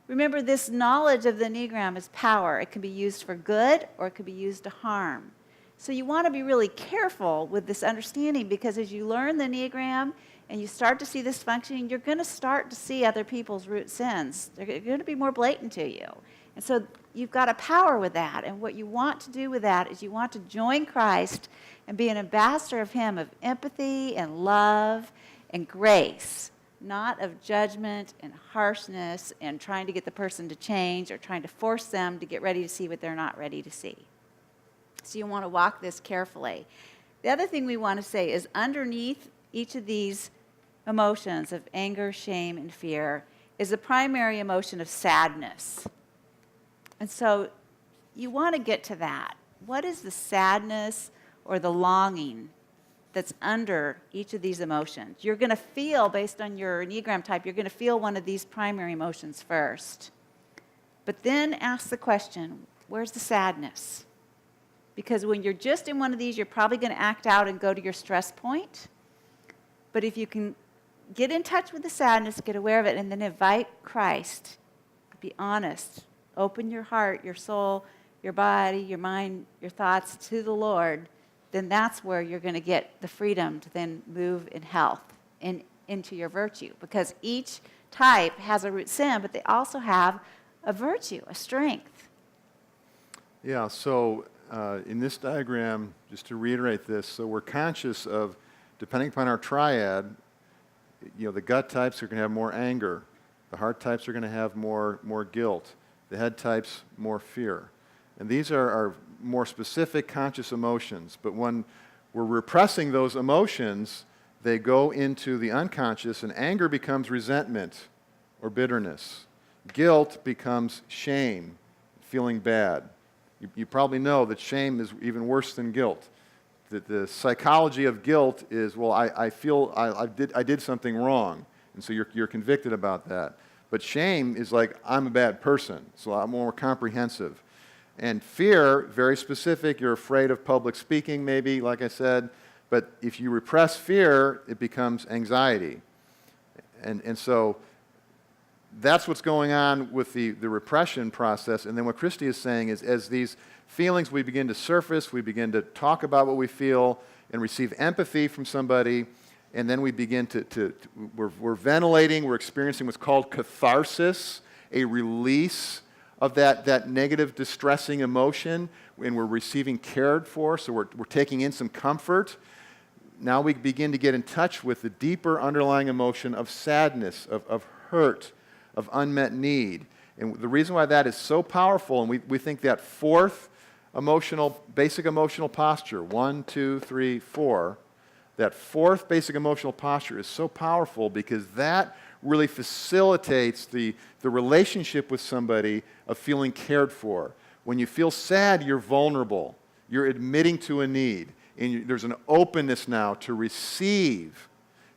Remember, this knowledge of the Enneagram is power. It can be used for good or it can be used to harm. So you want to be really careful with this understanding, because as you learn the Enneagram and you start to see this functioning, you're going to start to see other people's root sins. They're going to be more blatant to you. And so you've got a power with that. And what you want to do with that is you want to join Christ and be an ambassador of Him, of empathy and love and grace, not of judgment and harshness and trying to get the person to change or trying to force them to get ready to see what they're not ready to see. So you want to walk this carefully. The other thing we want to say is underneath each of these emotions of anger, shame, and fear is the primary emotion of sadness. And so you want to get to that. What is the sadness or the longing that's under each of these emotions? You're going to feel, based on your Enneagram type, you're going to feel one of these primary emotions first. But then ask the question, where's the sadness? Because when you're just in one of these, you're probably going to act out and go to your stress point. But if you can get in touch with the sadness, get aware of it, and then invite Christ, be honest, open your heart, your soul, your body, your mind, your thoughts to the Lord, then that's where you're going to get the freedom to then move in health and into your virtue. Because each type has a root sin, but they also have a virtue, a strength. Yeah, so in this diagram, just to reiterate this, so we're conscious of, depending upon our triad, the gut types are going to have more anger. The heart types are going to have more guilt. The head types, more fear. And these are more specific conscious emotions. But when we're repressing those emotions, they go into the unconscious, and anger becomes resentment or bitterness. Guilt becomes shame, feeling bad. You probably know that shame is even worse than guilt. That the psychology of guilt is, well, I feel I did something wrong, and so you're convicted about that. But shame is like, I'm a bad person, so I'm more comprehensive. And fear, very specific, you're afraid of public speaking maybe, like I said, but if you repress fear, it becomes anxiety. And so that's what's going on with the repression process. And then what Kristi is saying is, as these feelings we begin to surface, we begin to talk about what we feel and receive empathy from somebody, and then we begin we're ventilating, we're experiencing what's called catharsis, a release of that negative, distressing emotion, and we're receiving cared for, so we're taking in some comfort. Now we begin to get in touch with the deeper underlying emotion of sadness, of hurt, of unmet need. And the reason why that is so powerful, and we think that fourth basic emotional posture, 1, 2, 3, 4, that fourth basic emotional posture is so powerful because that really facilitates the relationship with somebody of feeling cared for. When you feel sad, you're vulnerable. You're admitting to a need. And there's an openness now to receive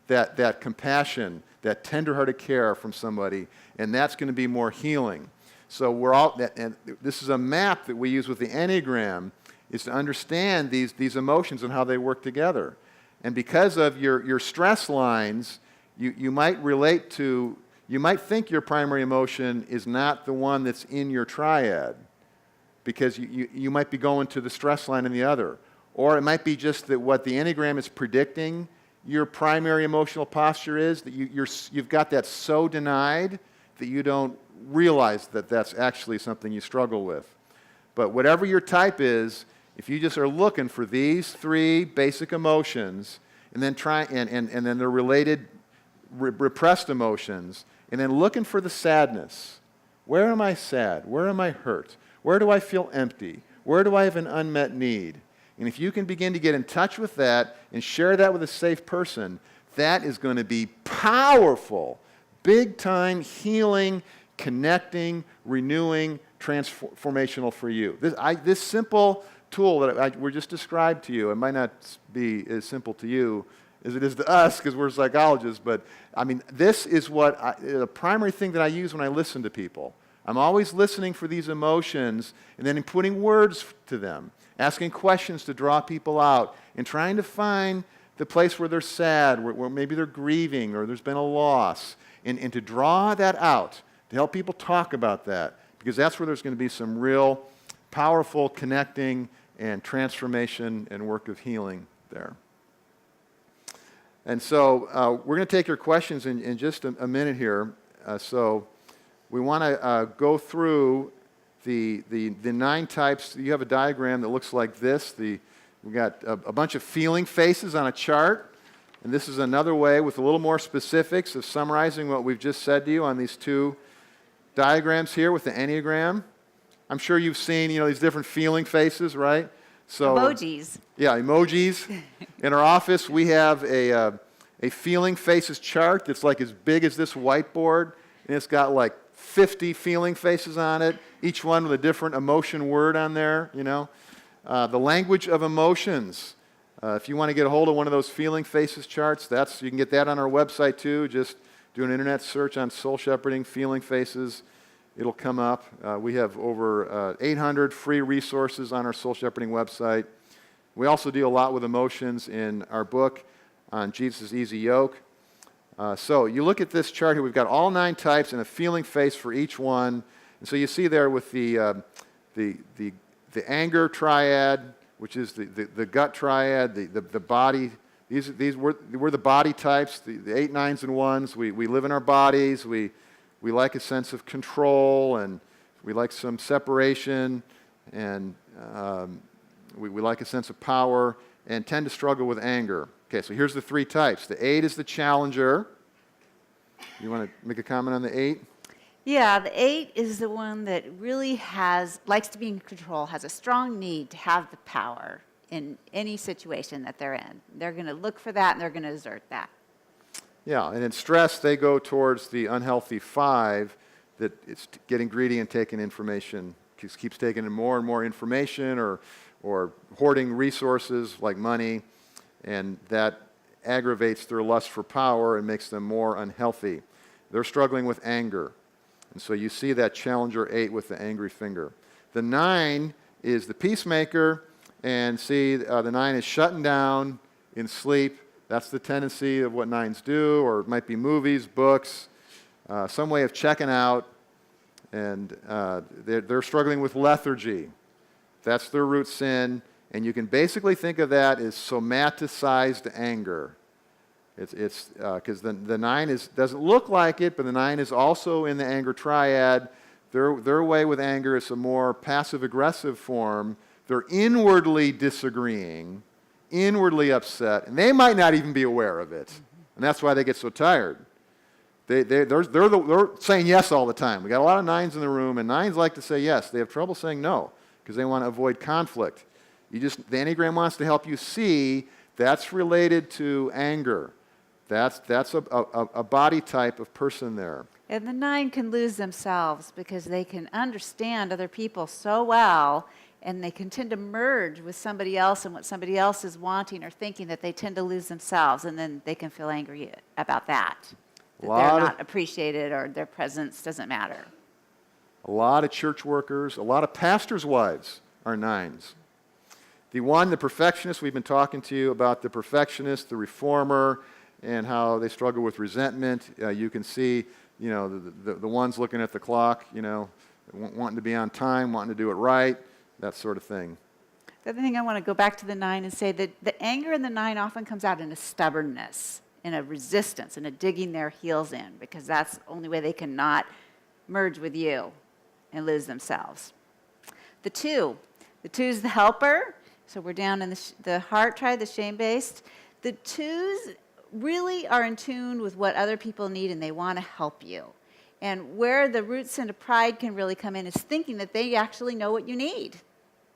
that compassion, that tender-hearted care from somebody, and that's going to be more healing. So and this is a map that we use with the Enneagram, is to understand these emotions and how they work together. And because of your stress lines, you might think your primary emotion is not the one that's in your triad, because you might be going to the stress line in the other. Or it might be just that what the Enneagram is predicting your primary emotional posture is, that you've got that so denied that you don't realize that that's actually something you struggle with. But whatever your type is, if you just are looking for these three basic emotions, and then and then the related repressed emotions, and then looking for the sadness. Where am I sad? Where am I hurt? Where do I feel empty? Where do I have an unmet need? And if you can begin to get in touch with that and share that with a safe person, that is going to be powerful, big-time healing, connecting, renewing, transformational for you. This simple tool that we just described to you, it might not be as simple to you as it is to us because we're psychologists, but I mean, this is the primary thing that I use when I listen to people. I'm always listening for these emotions and then putting words to them, asking questions to draw people out, and trying to find the place where they're sad, where maybe they're grieving or there's been a loss, and to draw that out, to help people talk about that, because that's where there's going to be some real powerful connecting and transformation and work of healing there. And so we're going to take your questions in just a minute here. So we want to go through the 9 types. You have a diagram that looks like this. We got a bunch of feeling faces on a chart. And this is another way with a little more specifics of summarizing what we've just said to you on these 2 diagrams here with the Enneagram. I'm sure you've seen, these different feeling faces, right? So, emojis. Yeah, emojis. In our office, we have a feeling faces chart that's like as big as this whiteboard, and it's got like 50 feeling faces on it, each one with a different emotion word on there, The language of emotions. If you want to get a hold of one of those feeling faces charts, you can get that on our website too. Just do an internet search on soul shepherding, feeling faces. It'll come up. We have over 800 free resources on our soul shepherding website. We also deal a lot with emotions in our book on Jesus' Easy Yoke. So you look at this chart here. We've got all 9 types and a feeling face for each one. And so you see there with the anger triad, which is the gut triad, the body. We're the body types, the 8, 9s, and 1s. We live in our bodies. We like a sense of control, and we like some separation, and we like a sense of power, and tend to struggle with anger. Okay, so here's the 3 types. The 8 is the challenger. You want to make a comment on the 8? Yeah, the 8 is the one that really likes to be in control, has a strong need to have the power in any situation that they're in. They're going to look for that, and they're going to exert that. Yeah, and in stress, they go towards the unhealthy 5, that it's getting greedy and taking information, keeps taking in more and more information, or hoarding resources like money, and that aggravates their lust for power and makes them more unhealthy. They're struggling with anger. And so you see that challenger 8 with the angry finger. The 9 is the peacemaker, and see the 9 is shutting down in sleep. That's the tendency of what 9s do, or it might be movies, books, some way of checking out, and they're struggling with lethargy. That's their root sin, and you can basically think of that as somaticized anger. It's because the 9 doesn't look like it, but the 9 is also in the anger triad. Their way with anger is a more passive-aggressive form. They're inwardly disagreeing, inwardly upset, and they might not even be aware of it. And that's why they get so tired. They're saying yes all the time. We got a lot of 9s in the room, and 9s like to say yes. They have trouble saying no because they want to avoid conflict. The Enneagram wants to help you see that's related to anger. That's a body type of person there. And the 9 can lose themselves because they can understand other people so well, and they can tend to merge with somebody else and what somebody else is wanting or thinking, that they tend to lose themselves, and then they can feel angry about that. That they're not appreciated or their presence doesn't matter. A lot of church workers, a lot of pastors' wives are 9s. The perfectionist, we've been talking to you about the perfectionist, the reformer, and how they struggle with resentment. You can see, the ones looking at the clock, wanting to be on time, wanting to do it right, that sort of thing. The other thing I want to go back to the 9 and say that the anger in the 9 often comes out in a stubbornness, in a resistance, in a digging their heels in, because that's the only way they can not merge with you and lose themselves. The 2 is the helper. So we're down in the heart triad, the shame-based. The 2s really are in tune with what other people need, and they want to help you. And where the root sin of pride can really come in is thinking that they actually know what you need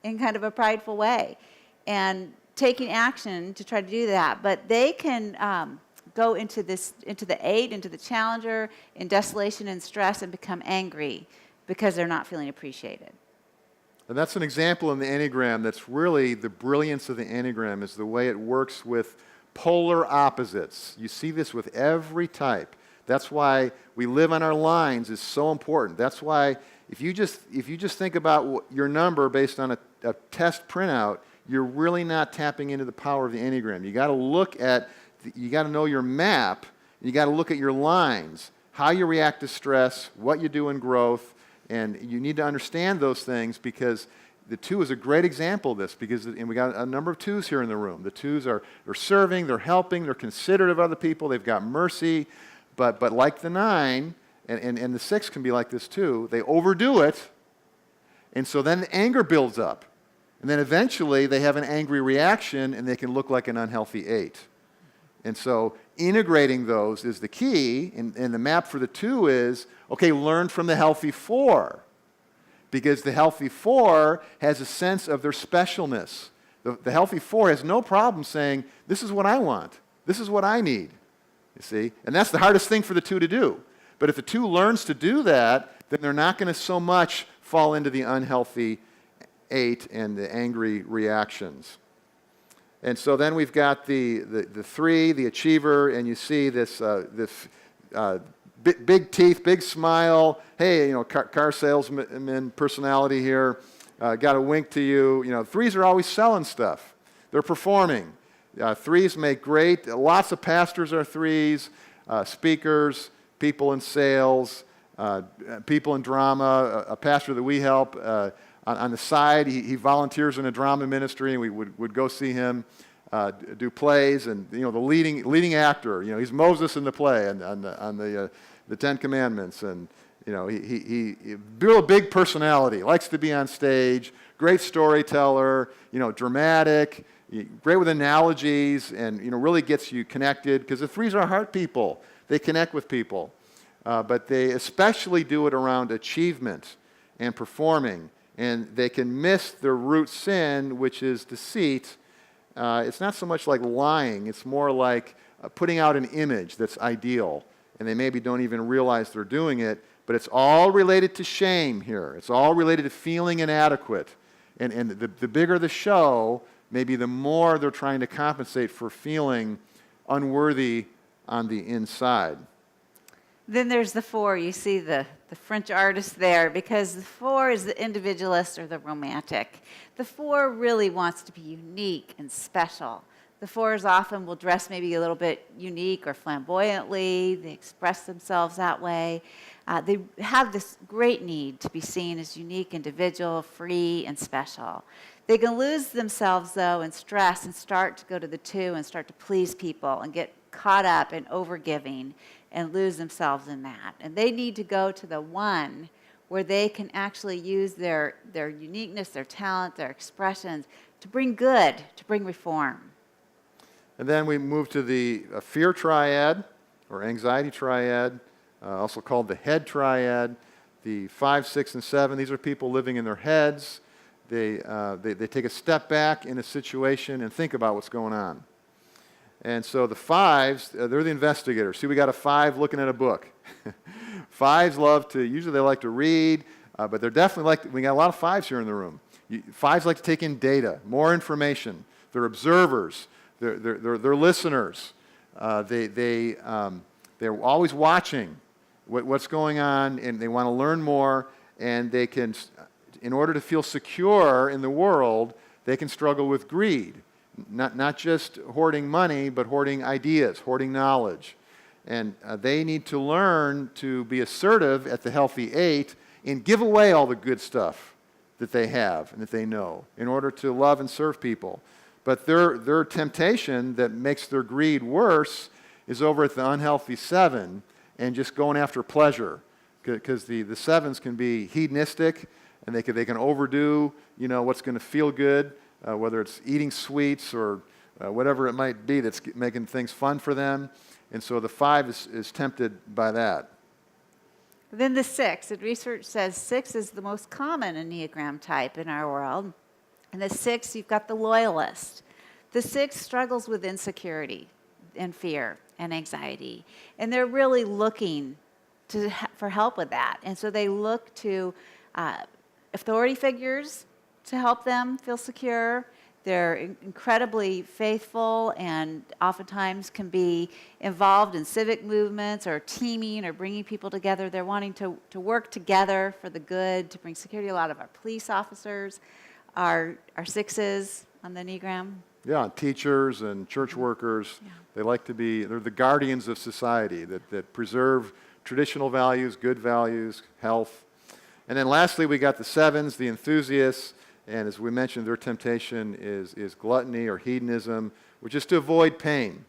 in kind of a prideful way, and taking action to try to do that. But they can go into the 8, into the challenger, in desolation and stress, and become angry because they're not feeling appreciated. And that's an example in the Enneagram that's really the brilliance of the Enneagram, is the way it works with polar opposites. You see this with every type. That's why we live on our lines is so important. That's why if you just think about your number based on a test printout, you're really not tapping into the power of the Enneagram. You got to know your map. You got to look at your lines, how you react to stress, what you do in growth, and you need to understand those things, because the 2 is a great example of this, and we got a number of 2s here in the room. The 2s are serving, they're helping, they're considerate of other people, they've got mercy, but like the 9, and the 6 can be like this too, they overdo it, and so then the anger builds up. And then eventually they have an angry reaction, and they can look like an unhealthy 8. And so integrating those is the key, and the map for the 2 is, okay, learn from the healthy 4. Because the healthy 4 has a sense of their specialness. The healthy 4 has no problem saying, this is what I want. This is what I need. You see? And that's the hardest thing for the 2 to do. But if the 2 learns to do that, then they're not going to so much fall into the unhealthy 8 and the angry reactions. And so then we've got the 3, the achiever, and you see this big teeth, big smile. Hey, car salesman personality here. Got a wink to you. 3s are always selling stuff. They're performing. 3s make great. Lots of pastors are 3s, speakers, people in sales, people in drama. A pastor that we help on the side, he volunteers in a drama ministry, and we would go see him do plays, and the leading actor. He's Moses in the play on the 10 Commandments, and he real big personality, likes to be on stage, great storyteller, dramatic, great with analogies, and really gets you connected, because the 3s are heart people. They connect with people, but they especially do it around achievement and performing, and they can miss their root sin, which is deceit. It's not so much like lying, it's more like putting out an image that's ideal, and they maybe don't even realize they're doing it, but it's all related to shame here. It's all related to feeling inadequate. And the bigger the show, maybe the more they're trying to compensate for feeling unworthy on the inside. Then there's the 4. You see the French artist there, because the 4 is the individualist or the romantic. The 4 really wants to be unique and special. The 4s often will dress maybe a little bit unique or flamboyantly. They express themselves that way. They have this great need to be seen as unique, individual, free, and special. They can lose themselves, though, in stress and start to go to the 2 and start to please people and get caught up in overgiving and lose themselves in that. And they need to go to the 1 where they can actually use their uniqueness, their talent, their expressions to bring good, to bring reform. And then we move to the fear triad, or anxiety triad, also called the head triad. The 5, 6, and 7, these are people living in their heads. They take a step back in a situation and think about what's going on. And so the 5s, they're the investigators. See, we got a 5 looking at a book. 5s usually they like to read, but they're definitely we got a lot of 5s here in the room. 5s like to take in data, more information. They're observers. They're listeners. They're always watching what's going on, and they want to learn more, and they can, in order to feel secure in the world, they can struggle with greed. Not just hoarding money, but hoarding ideas, hoarding knowledge. And they need to learn to be assertive at the healthy 8 and give away all the good stuff that they have and that they know in order to love and serve people. But their temptation that makes their greed worse is over at the unhealthy 7 and just going after pleasure. Because the 7s can be hedonistic, and they can overdo what's going to feel good, whether it's eating sweets or whatever it might be that's making things fun for them. And so the 5 is tempted by that. Then the 6, and research says 6 is the most common Enneagram type in our world. And the 6, you've got the loyalist. The 6 struggles with insecurity and fear and anxiety. And they're really looking for help with that. And so they look to authority figures to help them feel secure. They're incredibly faithful and oftentimes can be involved in civic movements or teaming or bringing people together. They're wanting to work together for the good, to bring security. A lot of our police officers are 6s on the Enneagram. Yeah, teachers and church workers, they're the guardians of society that preserve traditional values, good values, health. And then lastly, we got the 7s, the enthusiasts, and as we mentioned, their temptation is gluttony or hedonism, which is to avoid pain.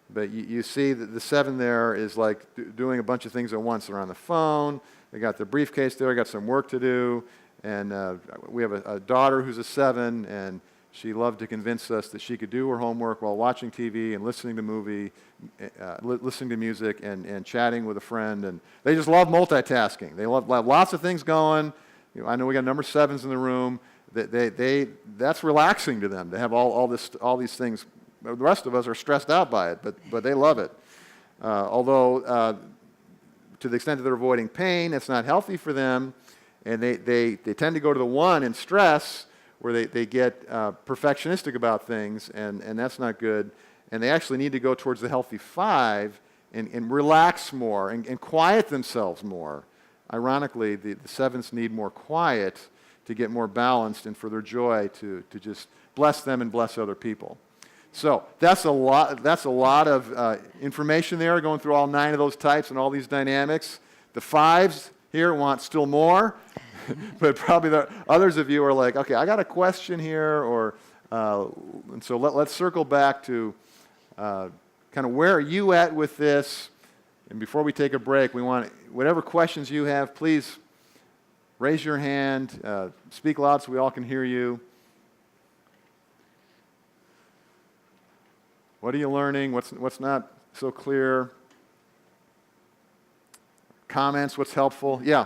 But you see that the 7 there is like doing a bunch of things at once. They're on the phone, they got their briefcase there, got some work to do, and we have a daughter who's a 7, and she loved to convince us that she could do her homework while watching TV and listening to music and chatting with a friend. And they just love multitasking. They love lots of things going. I know we got number 7s in the room. That's relaxing to them to have all these things. The rest of us are stressed out by it, but they love it. Although to the extent that they're avoiding pain, it's not healthy for them, and they tend to go to the 1 in stress, where they get perfectionistic about things, and that's not good. And they actually need to go towards the healthy 5 and relax more and quiet themselves more. Ironically, the 7s need more quiet to get more balanced and for their joy to just bless them and bless other people. So that's a lot of information there, going through all 9 of those types and all these dynamics. The 5s here want still more, but probably the others of you are like, okay, I got a question here, and so let's circle back to kind of where are you at with this. And before we take a break, we want whatever questions you have, please raise your hand, speak loud so we all can hear you. What are you learning? What's not so clear? Comments, what's helpful? Yeah.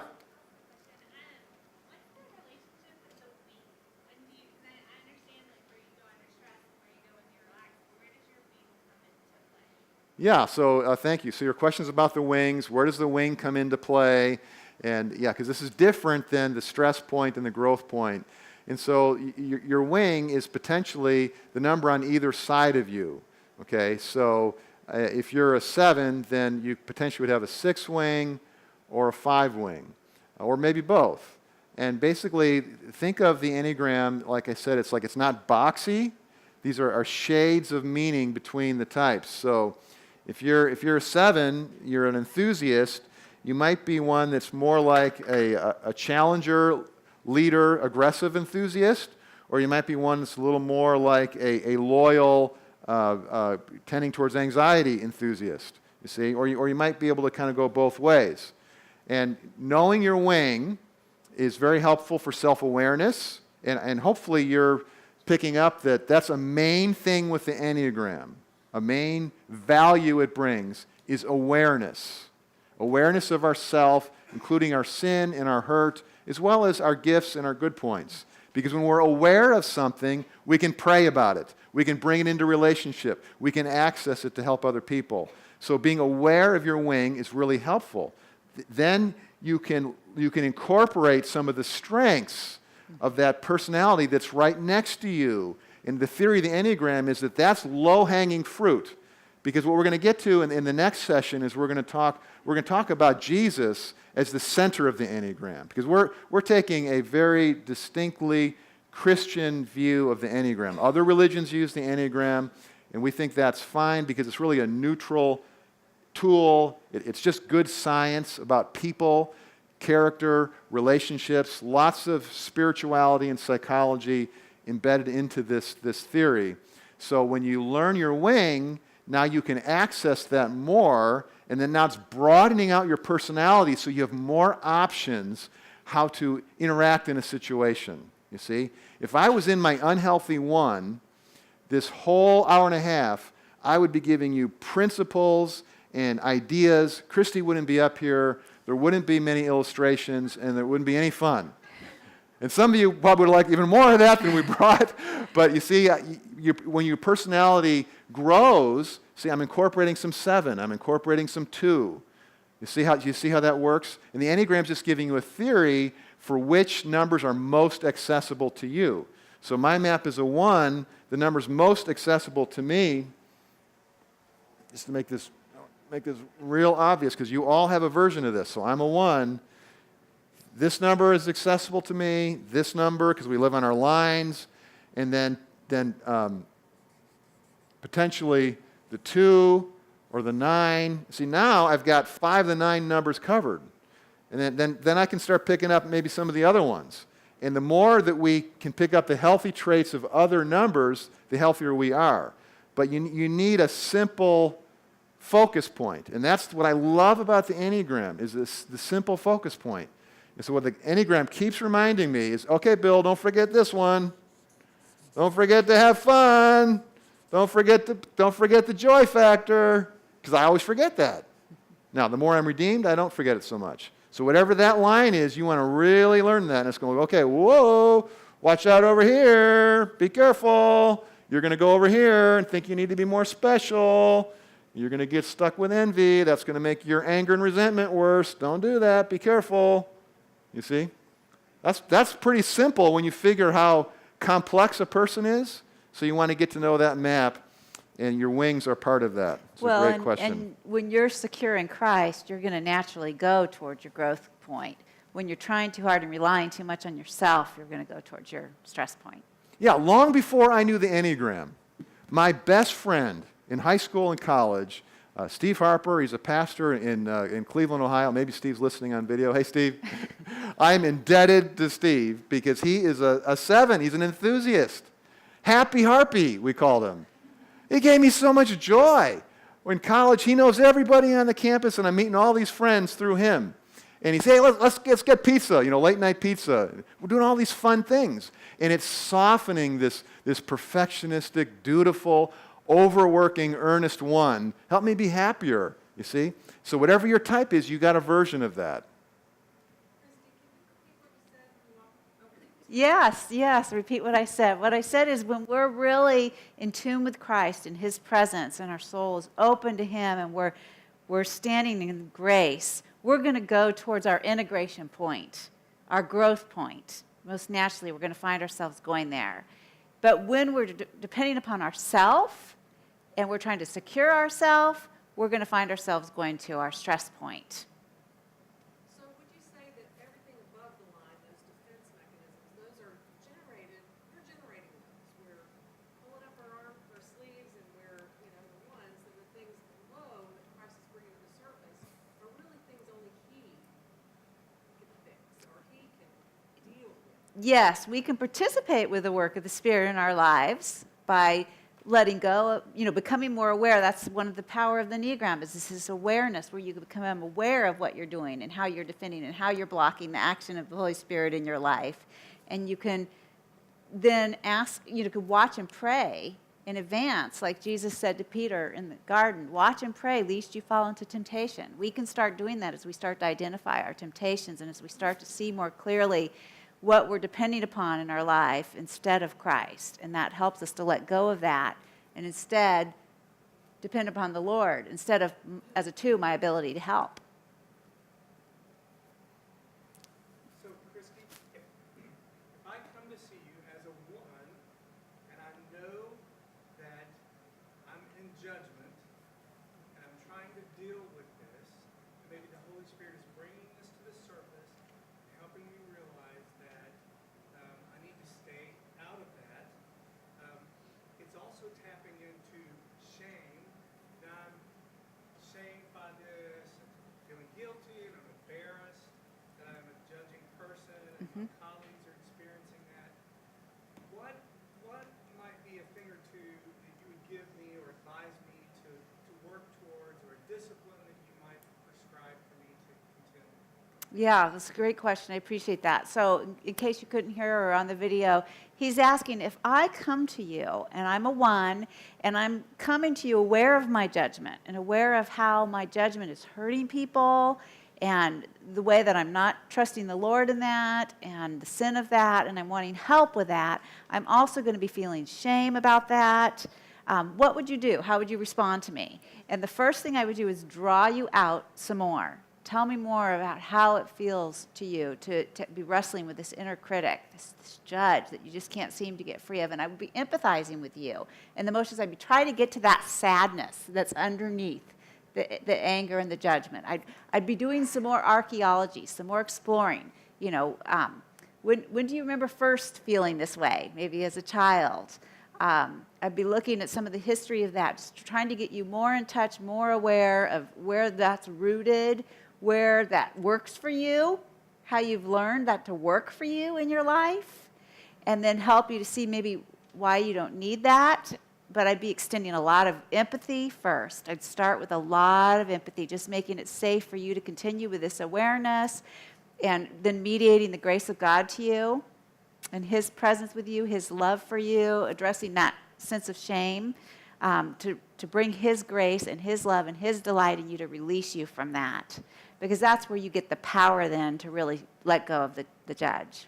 Yeah, so thank you. So your question's about the wings. Where does the wing come into play? And yeah, because this is different than the stress point and the growth point. And so your wing is potentially the number on either side of you. Okay, so if you're a 7, then you potentially would have a 6 wing or a 5 wing, or maybe both. And basically, think of the Enneagram, like I said, it's not boxy, These are shades of meaning between the types. So if you're a 7, you're an enthusiast, you might be one that's more like a challenger, leader, aggressive enthusiast, or you might be one that's a little more like a loyal, tending towards anxiety enthusiast, you see? Or you might be able to kind of go both ways. And knowing your wing is very helpful for self-awareness, and hopefully you're picking up that that's a main thing with the Enneagram. A main value it brings is awareness. Awareness of ourself, including our sin and our hurt, as well as our gifts and our good points. Because when we're aware of something, we can pray about it. We can bring it into relationship. We can access it to help other people. So being aware of your wing is really helpful. Then you can incorporate some of the strengths of that personality that's right next to you. And the theory of the Enneagram is that that's low-hanging fruit. Because what we're going to get to in the next session is we're going to talk about Jesus as the center of the Enneagram. Because we're taking a very distinctly Christian view of the Enneagram. Other religions use the Enneagram, and we think that's fine because it's really a neutral tool. It's just good science about people, character, relationships, lots of spirituality and psychology embedded into this theory. So when you learn your wing, now you can access that more, and then now it's broadening out your personality so you have more options how to interact in a situation, you see? If I was in my unhealthy one, this whole hour and a half, I would be giving you principles and ideas. Kristi wouldn't be up here. There wouldn't be many illustrations, and there wouldn't be any fun. And some of you probably would like even more of that than we brought. But you see, when your personality grows, see, I'm incorporating some 7. I'm incorporating some 2. You see how that works? And the Enneagram's just giving you a theory for which numbers are most accessible to you. So my map is a 1. The number's most accessible to me, just to make this real obvious, because you all have a version of this. So I'm a 1. This number is accessible to me. This number, because we live on our lines. And then potentially the 2 or the 9. See, now I've got 5 of the 9 numbers covered. And then I can start picking up maybe some of the other ones. And the more that we can pick up the healthy traits of other numbers, the healthier we are. But you need a simple focus point. And that's what I love about the Enneagram, is the simple focus point. And so what the Enneagram keeps reminding me is, okay, Bill, don't forget this one. Don't forget to have fun. Don't forget the joy factor, because I always forget that. Now, the more I'm redeemed, I don't forget it so much. So whatever that line is, you want to really learn that. And it's going to go, okay, whoa, watch out over here. Be careful. You're going to go over here and think you need to be more special. You're going to get stuck with envy. That's going to make your anger and resentment worse. Don't do that. Be careful. You see? That's pretty simple when you figure how complex a person is. So you want to get to know that map, and your wings are part of that. It's a great question. And when you're secure in Christ, you're going to naturally go towards your growth point. When you're trying too hard and relying too much on yourself, you're going to go towards your stress point. Yeah, long before I knew the Enneagram, my best friend in high school and college, Steve Harper, he's a pastor in Cleveland, Ohio. Maybe Steve's listening on video. Hey, Steve. I'm indebted to Steve because he is a 7. He's an enthusiast. Happy Harpy, we called him. He gave me so much joy. In college, he knows everybody on the campus, and I'm meeting all these friends through him. And he's saying, hey, let's get pizza, late night pizza. We're doing all these fun things. And it's softening this perfectionistic, dutiful, overworking, earnest one. Help me be happier, you see? So whatever your type is, you got a version of that. Yes, repeat what I said. What I said is when we're really in tune with Christ and His presence and our soul is open to Him and we're standing in grace, we're going to go towards our integration point, our growth point. Most naturally, we're going to find ourselves going there. But when we're depending upon ourselves and we're trying to secure ourselves, we're going to find ourselves going to our stress point. So would you say that everything above the line, those defense mechanisms, those are generated, we're generating those. We're pulling up our yes, we can participate with the work of the Spirit in our lives by letting go, becoming more aware. That's one of the power of the Enneagram, is this awareness where you become aware of what you're doing and how you're defending and how you're blocking the action of the Holy Spirit in your life. And you can then ask, could watch and pray in advance, like Jesus said to Peter in the garden, watch and pray lest you fall into temptation. We can start doing that as we start to identify our temptations and as we start to see more clearly what we're depending upon in our life instead of Christ. And that helps us to let go of that and instead depend upon the Lord instead of, as a two, my ability to help. So, Kristi, if I come to see you as a one, and I know that I'm in judgment, and I'm trying to deal with this, and maybe the Holy Spirit is bringing this to the surface, helping me realize that I need to stay out of that. It's also tapping into shame. That I'm shamed by this, and feeling guilty, and I'm embarrassed that I'm a judging person, and my colleagues are experiencing that. What might be a thing or two that you would give me or advise me to work towards, or a discipline that you might prescribe for me to continue? Yeah, that's a great question. I appreciate that. So in case you couldn't hear or on the video, he's asking if I come to you and I'm a one and I'm coming to you aware of my judgment and aware of how my judgment is hurting people and the way that I'm not trusting the Lord in that and the sin of that, and I'm wanting help with that, I'm also going to be feeling shame about that. What would you do? How would you respond to me? And the first thing I would do is draw you out some more. Tell me more about how it feels to you to be wrestling with this inner critic, this judge that you just can't seem to get free of. And I would be empathizing with you. And the emotions, I'd be trying to get to that sadness that's underneath the anger and the judgment. I'd be doing some more archaeology, some more exploring. When do you remember first feeling this way? Maybe as a child. I'd be looking at some of the history of that, just trying to get you more in touch, more aware of where that's rooted, where that works for you, how you've learned that to work for you in your life, and then help you to see maybe why you don't need that. But I'd be extending a lot of empathy first. I'd start with a lot of empathy, just making it safe for you to continue with this awareness, and then mediating the grace of God to you and His presence with you, His love for you, addressing that sense of shame, to bring His grace and His love and His delight in you to release you from that. Because that's where you get the power then to really let go of the judge.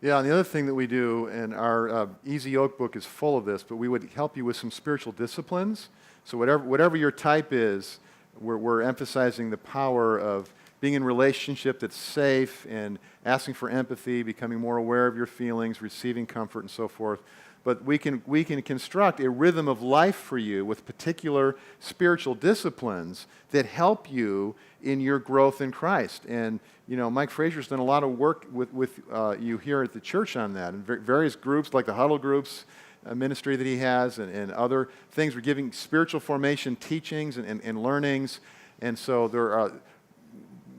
Yeah, and the other thing that we do, and our Easy Yoke book is full of this, but we would help you with some spiritual disciplines. So whatever your type is, we're emphasizing the power of being in a relationship that's safe and asking for empathy, becoming more aware of your feelings, receiving comfort, and so forth. But we can construct a rhythm of life for you with particular spiritual disciplines that help you in your growth in Christ. And Mike Frazier's done a lot of work with you here at the church on that, and various groups like the Huddle Groups ministry that he has, and other things. We're giving spiritual formation teachings and learnings, and so there are,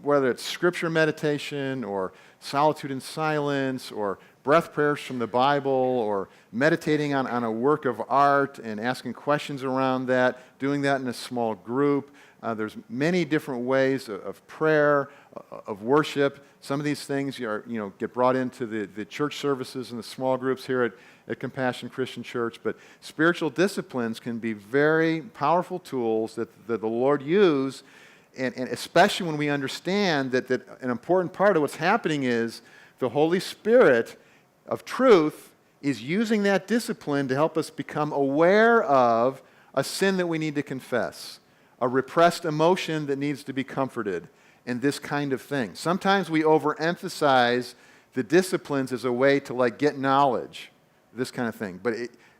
whether it's scripture meditation or solitude and silence or breath prayers from the Bible or meditating on a work of art and asking questions around that, doing that in a small group. There's many different ways of prayer, of worship. Some of these things get brought into the church services and the small groups here at Compassion Christian Church. But spiritual disciplines can be very powerful tools that the Lord uses, and especially when we understand that an important part of what's happening is the Holy Spirit of truth is using that discipline to help us become aware of a sin that we need to confess, a repressed emotion that needs to be comforted, and this kind of thing. Sometimes we overemphasize the disciplines as a way to get knowledge, this kind of thing. But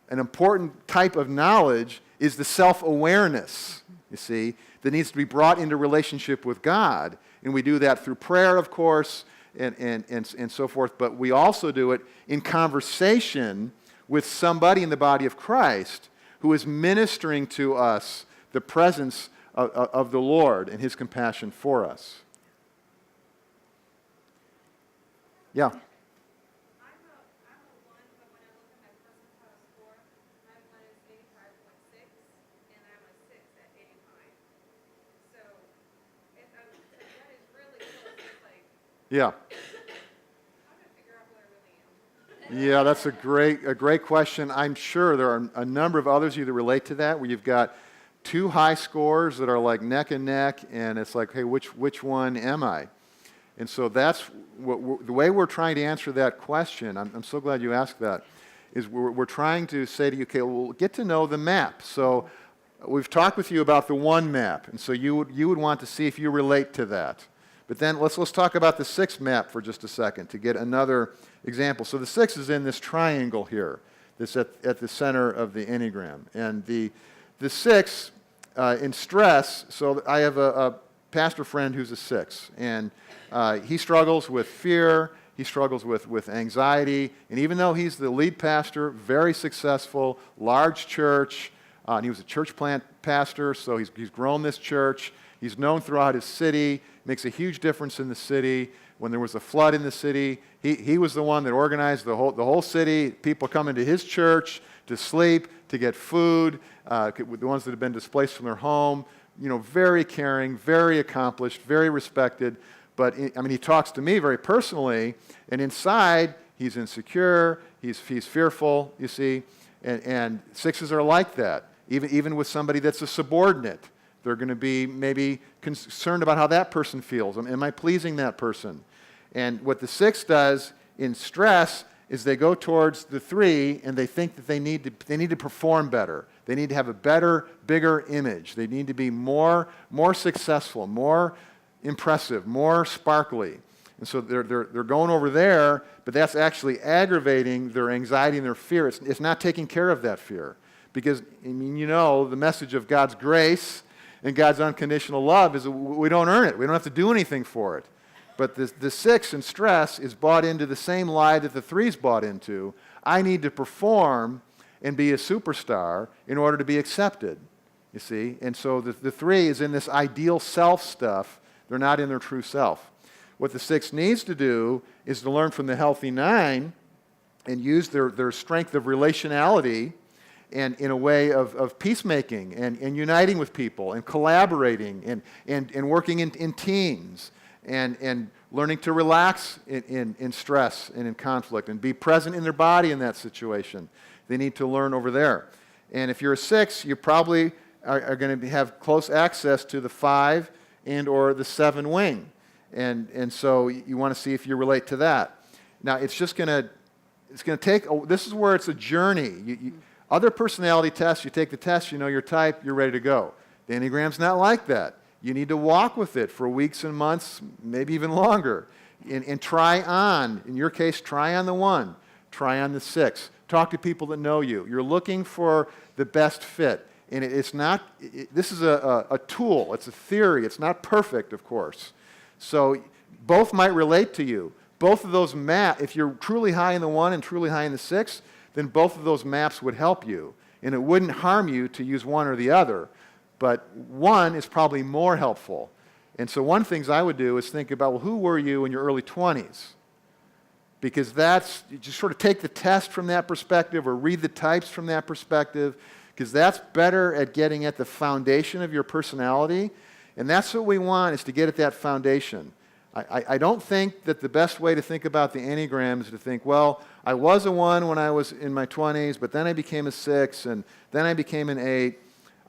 an important type of knowledge is the self-awareness, you see, that needs to be brought into relationship with God. And we do that through prayer, of course, and so forth. But we also do it in conversation with somebody in the body of Christ who is ministering to us the presence of the Lord and His compassion for us. Yeah. I Yeah. I'm gonna figure out where I really am. Yeah, that's a great question. I'm sure there are a number of others of you that relate to that, where you've got two high scores that are like neck and neck, and it's like, hey, which one am I? And so that's the way we're trying to answer that question. I'm so glad you asked that. Is we're trying to say to you, okay, well, get to know the map. So we've talked with you about the one map, and so you would want to see if you relate to that. But then let's talk about the 6 map for just a second to get another example. So the 6 is in this triangle here, that's at the center of the Enneagram. And the 6 in stress, so I have a pastor friend who's a 6, and he struggles with fear, he struggles with anxiety, and even though he's the lead pastor, very successful, large church, and he was a church plant pastor, so he's grown this church. He's known throughout his city, makes a huge difference in the city. When there was a flood in the city, he was the one that organized the whole city, people coming to his church to sleep, to get food, the ones that have been displaced from their home. You know, very caring, very accomplished, very respected. But, he talks to me very personally, and inside, he's insecure, he's fearful, you see, and 6s are like that. Even with somebody that's a subordinate, they're going to be maybe concerned about how that person feels. Am I pleasing that person? And what the 6 does in stress is they go towards the 3 and they think that they need to perform better. They need to have a better, bigger image. They need to be more successful, more impressive, more sparkly. And so they're going over there, but that's actually aggravating their anxiety and their fear. It's not taking care of that fear. Because, the message of God's grace and God's unconditional love is we don't earn it. We don't have to do anything for it. But the 6 in stress is bought into the same lie that the 3's bought into. I need to perform and be a superstar in order to be accepted, you see. And so the 3 is in this ideal self stuff. They're not in their true self. What the 6 needs to do is to learn from the healthy 9 and use their strength of relationality and in a way of peacemaking and uniting with people and collaborating and working in teams and learning to relax in stress and in conflict and be present in their body in that situation. They need to learn over there. And if you're a 6, you probably are going to have close access to the 5 and or the 7 wing. And so you want to see if you relate to that. Now, it's going to take, this is where it's a journey. Other personality tests, you take the test, you know your type, you're ready to go. The Enneagram's not like that. You need to walk with it for weeks and months, maybe even longer, and try on. In your case, try on the 1, try on the 6. Talk to people that know you. You're looking for the best fit. And this is a tool, it's a theory, it's not perfect, of course. So both might relate to you. Both of those if you're truly high in the 1 and truly high in the 6, then both of those maps would help you. And it wouldn't harm you to use one or the other. But one is probably more helpful. And so one of the things I would do is think about, well, who were you in your early 20s? Because you just sort of take the test from that perspective or read the types from that perspective, because that's better at getting at the foundation of your personality. And that's what we want, is to get at that foundation. I don't think that the best way to think about the Enneagram is to think, well, I was a 1 when I was in my 20s, but then I became a 6, and then I became an 8.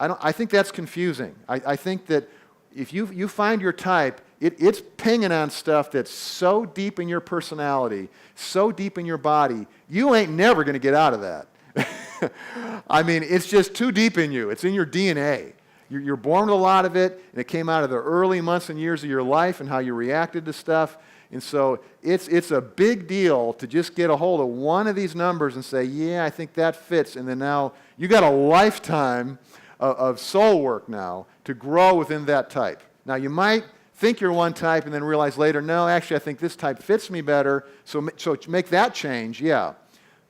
I think that's confusing. I think that if you find your type, it's pinging on stuff that's so deep in your personality, so deep in your body, you ain't never going to get out of that. It's just too deep in you. It's in your DNA. You're born with a lot of it, and it came out of the early months and years of your life and how you reacted to stuff. And so it's a big deal to just get a hold of one of these numbers and say, yeah, I think that fits. And then now you got a lifetime of soul work now to grow within that type. Now you might think you're one type and then realize later, no, actually I think this type fits me better. So make that change, yeah.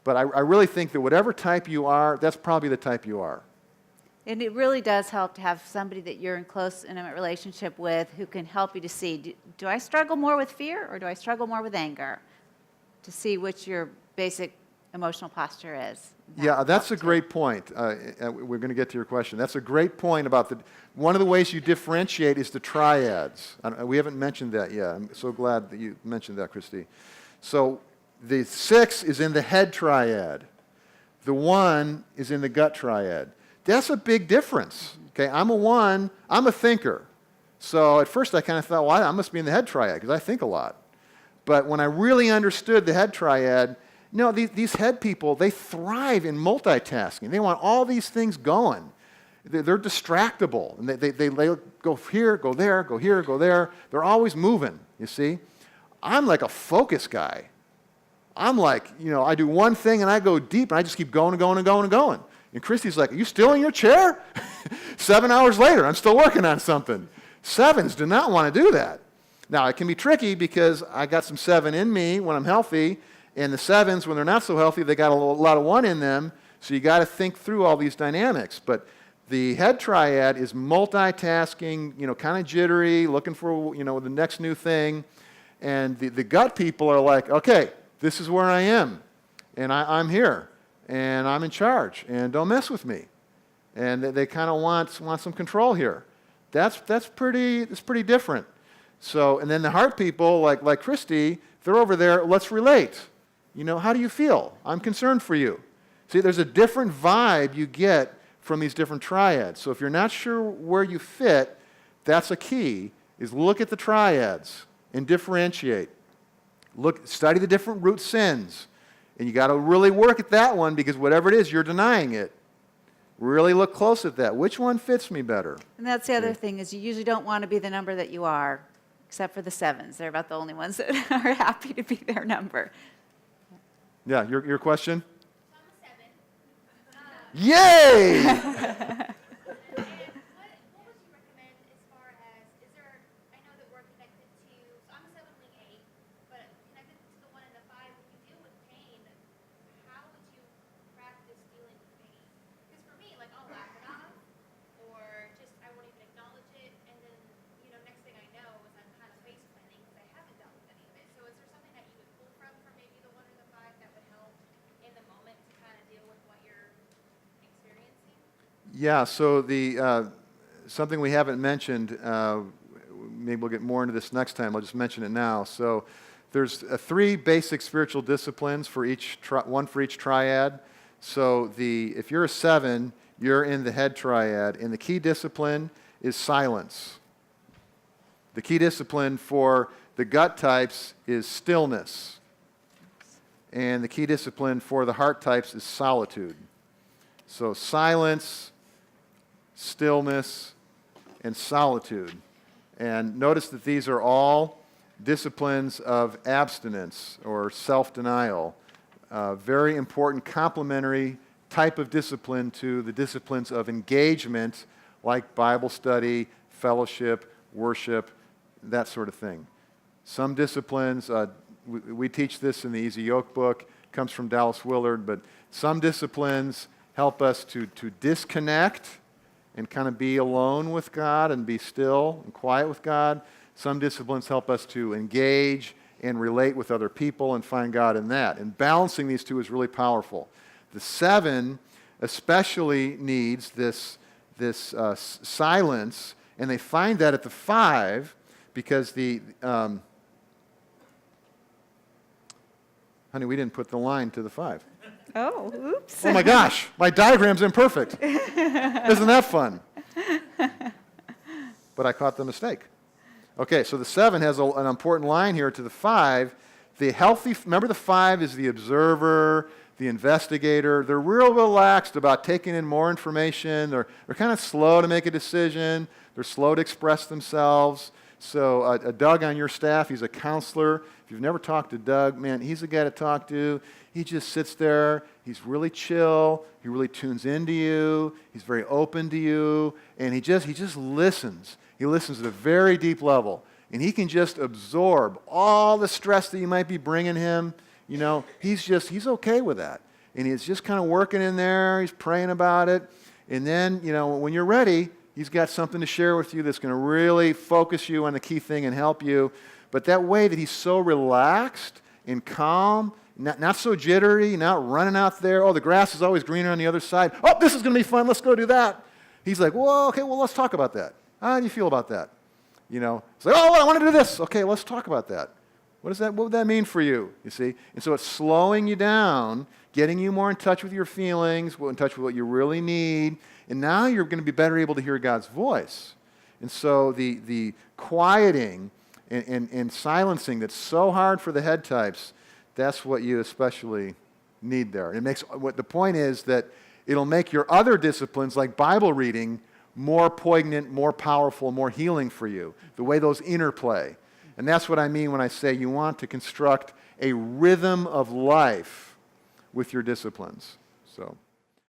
But I really think that whatever type you are, that's probably the type you are. And it really does help to have somebody that you're in close, intimate relationship with who can help you to see, do I struggle more with fear or do I struggle more with anger? To see which your basic emotional posture is. Yeah, that's a great point. We're going to get to your question. That's a great point about one of the ways you differentiate is the triads. We haven't mentioned that yet. I'm so glad that you mentioned that, Kristi. So the 6 is in the head triad. The 1 is in the gut triad. That's a big difference. Okay, I'm a 1, I'm a thinker. So at first I kind of thought, well, I must be in the head triad because I think a lot. But when I really understood the head triad, no, these head people, they thrive in multitasking. They want all these things going. They're distractible. And they go here, go there, go here, go there. They're always moving, you see. I'm like a focus guy. I'm like, I do one thing and I go deep and I just keep going and going and going and going. And Kristi's like, are you still in your chair? 7 hours later, I'm still working on something. 7s do not want to do that. Now, it can be tricky because I got some 7 in me when I'm healthy, and the 7s, when they're not so healthy, they got a lot of 1 in them, so you got to think through all these dynamics. But the head triad is multitasking, kind of jittery, looking for, the next new thing. And the gut people are like, okay, this is where I am, and I'm here, and I'm in charge, and don't mess with me. And they kind of want some control here. That's pretty different. So, and then the heart people, like Kristi, they're over there, let's relate. How do you feel? I'm concerned for you. See, there's a different vibe you get from these different triads. So if you're not sure where you fit, that's a key, is look at the triads and differentiate. Study the different root sins. And you got to really work at that one because whatever it is, you're denying it. Really look close at that. Which one fits me better? And that's the other thing, is you usually don't want to be the number that you are, except for the 7s. They're about the only ones that are happy to be their number. Yeah, your question? So I'm a 7. Yay! And what would you recommend as far as, I know that we're connected to, so I'm a 7 wing 8, but connected to the 1 and the 5, when you deal with pain, how would you practice dealing with pain? Because for me, I'll laugh it off, or just I won't even acknowledge it, and then, next thing I know is I'm kind of face planning because I haven't dealt with any of it. So is there something that you would pull from maybe the 1 or the 5 that would help in the moment to kind of deal with what you're experiencing? Yeah, so something we haven't mentioned, maybe we'll get more into this next time, I'll just mention it now. So there's 3 basic spiritual disciplines for one for each triad. So if you're a 7, you're in the head triad, and the key discipline is silence. The key discipline for the gut types is stillness. And the key discipline for the heart types is solitude. So silence, stillness, and solitude. And notice that these are all disciplines of abstinence or self-denial. Very important complementary type of discipline to the disciplines of engagement like Bible study, fellowship, worship, that sort of thing. Some disciplines, we teach this in the Easy Yoke book, comes from Dallas Willard, but some disciplines help us to disconnect and kind of be alone with God and be still and quiet with God. Some disciplines help us to engage and relate with other people and find God in that. And balancing these two is really powerful. The 7 especially needs this silence, and they find that at the 5 because honey, we didn't put the line to the 5. Oh, oops. Oh my gosh, my diagram's imperfect. Isn't that fun? But I caught the mistake. Okay, so the 7 has an important line here to the 5. Remember the 5 is the observer, the investigator. They're real relaxed about taking in more information. They're kind of slow to make a decision. They're slow to express themselves. So Doug on your staff, he's a counselor. If you've never talked to Doug, man, he's the guy to talk to. He just sits there. He's really chill. He really tunes into you. He's very open to you. And he just listens. He listens at a very deep level. And he can just absorb all the stress that you might be bringing him. He's okay with that. And he's just kind of working in there. He's praying about it. And then, when you're ready, he's got something to share with you that's going to really focus you on the key thing and help you. But that way that he's so relaxed and calm, not so jittery, not running out there. Oh, the grass is always greener on the other side. Oh, this is going to be fun. Let's go do that. He's like, well, okay, well, let's talk about that. How do you feel about that? You know, it's like, oh, I want to do this. Okay, let's talk about that. What would that mean for you? You see? And so it's slowing you down, getting you more in touch with your feelings, in touch with what you really need, and now you're going to be better able to hear God's voice. And so the quieting and silencing that's so hard for the head types, that's what you especially need there. What the point is that it'll make your other disciplines like Bible reading more poignant, more powerful, more healing for you, the way those interplay. And that's what I mean when I say you want to construct a rhythm of life with your disciplines. So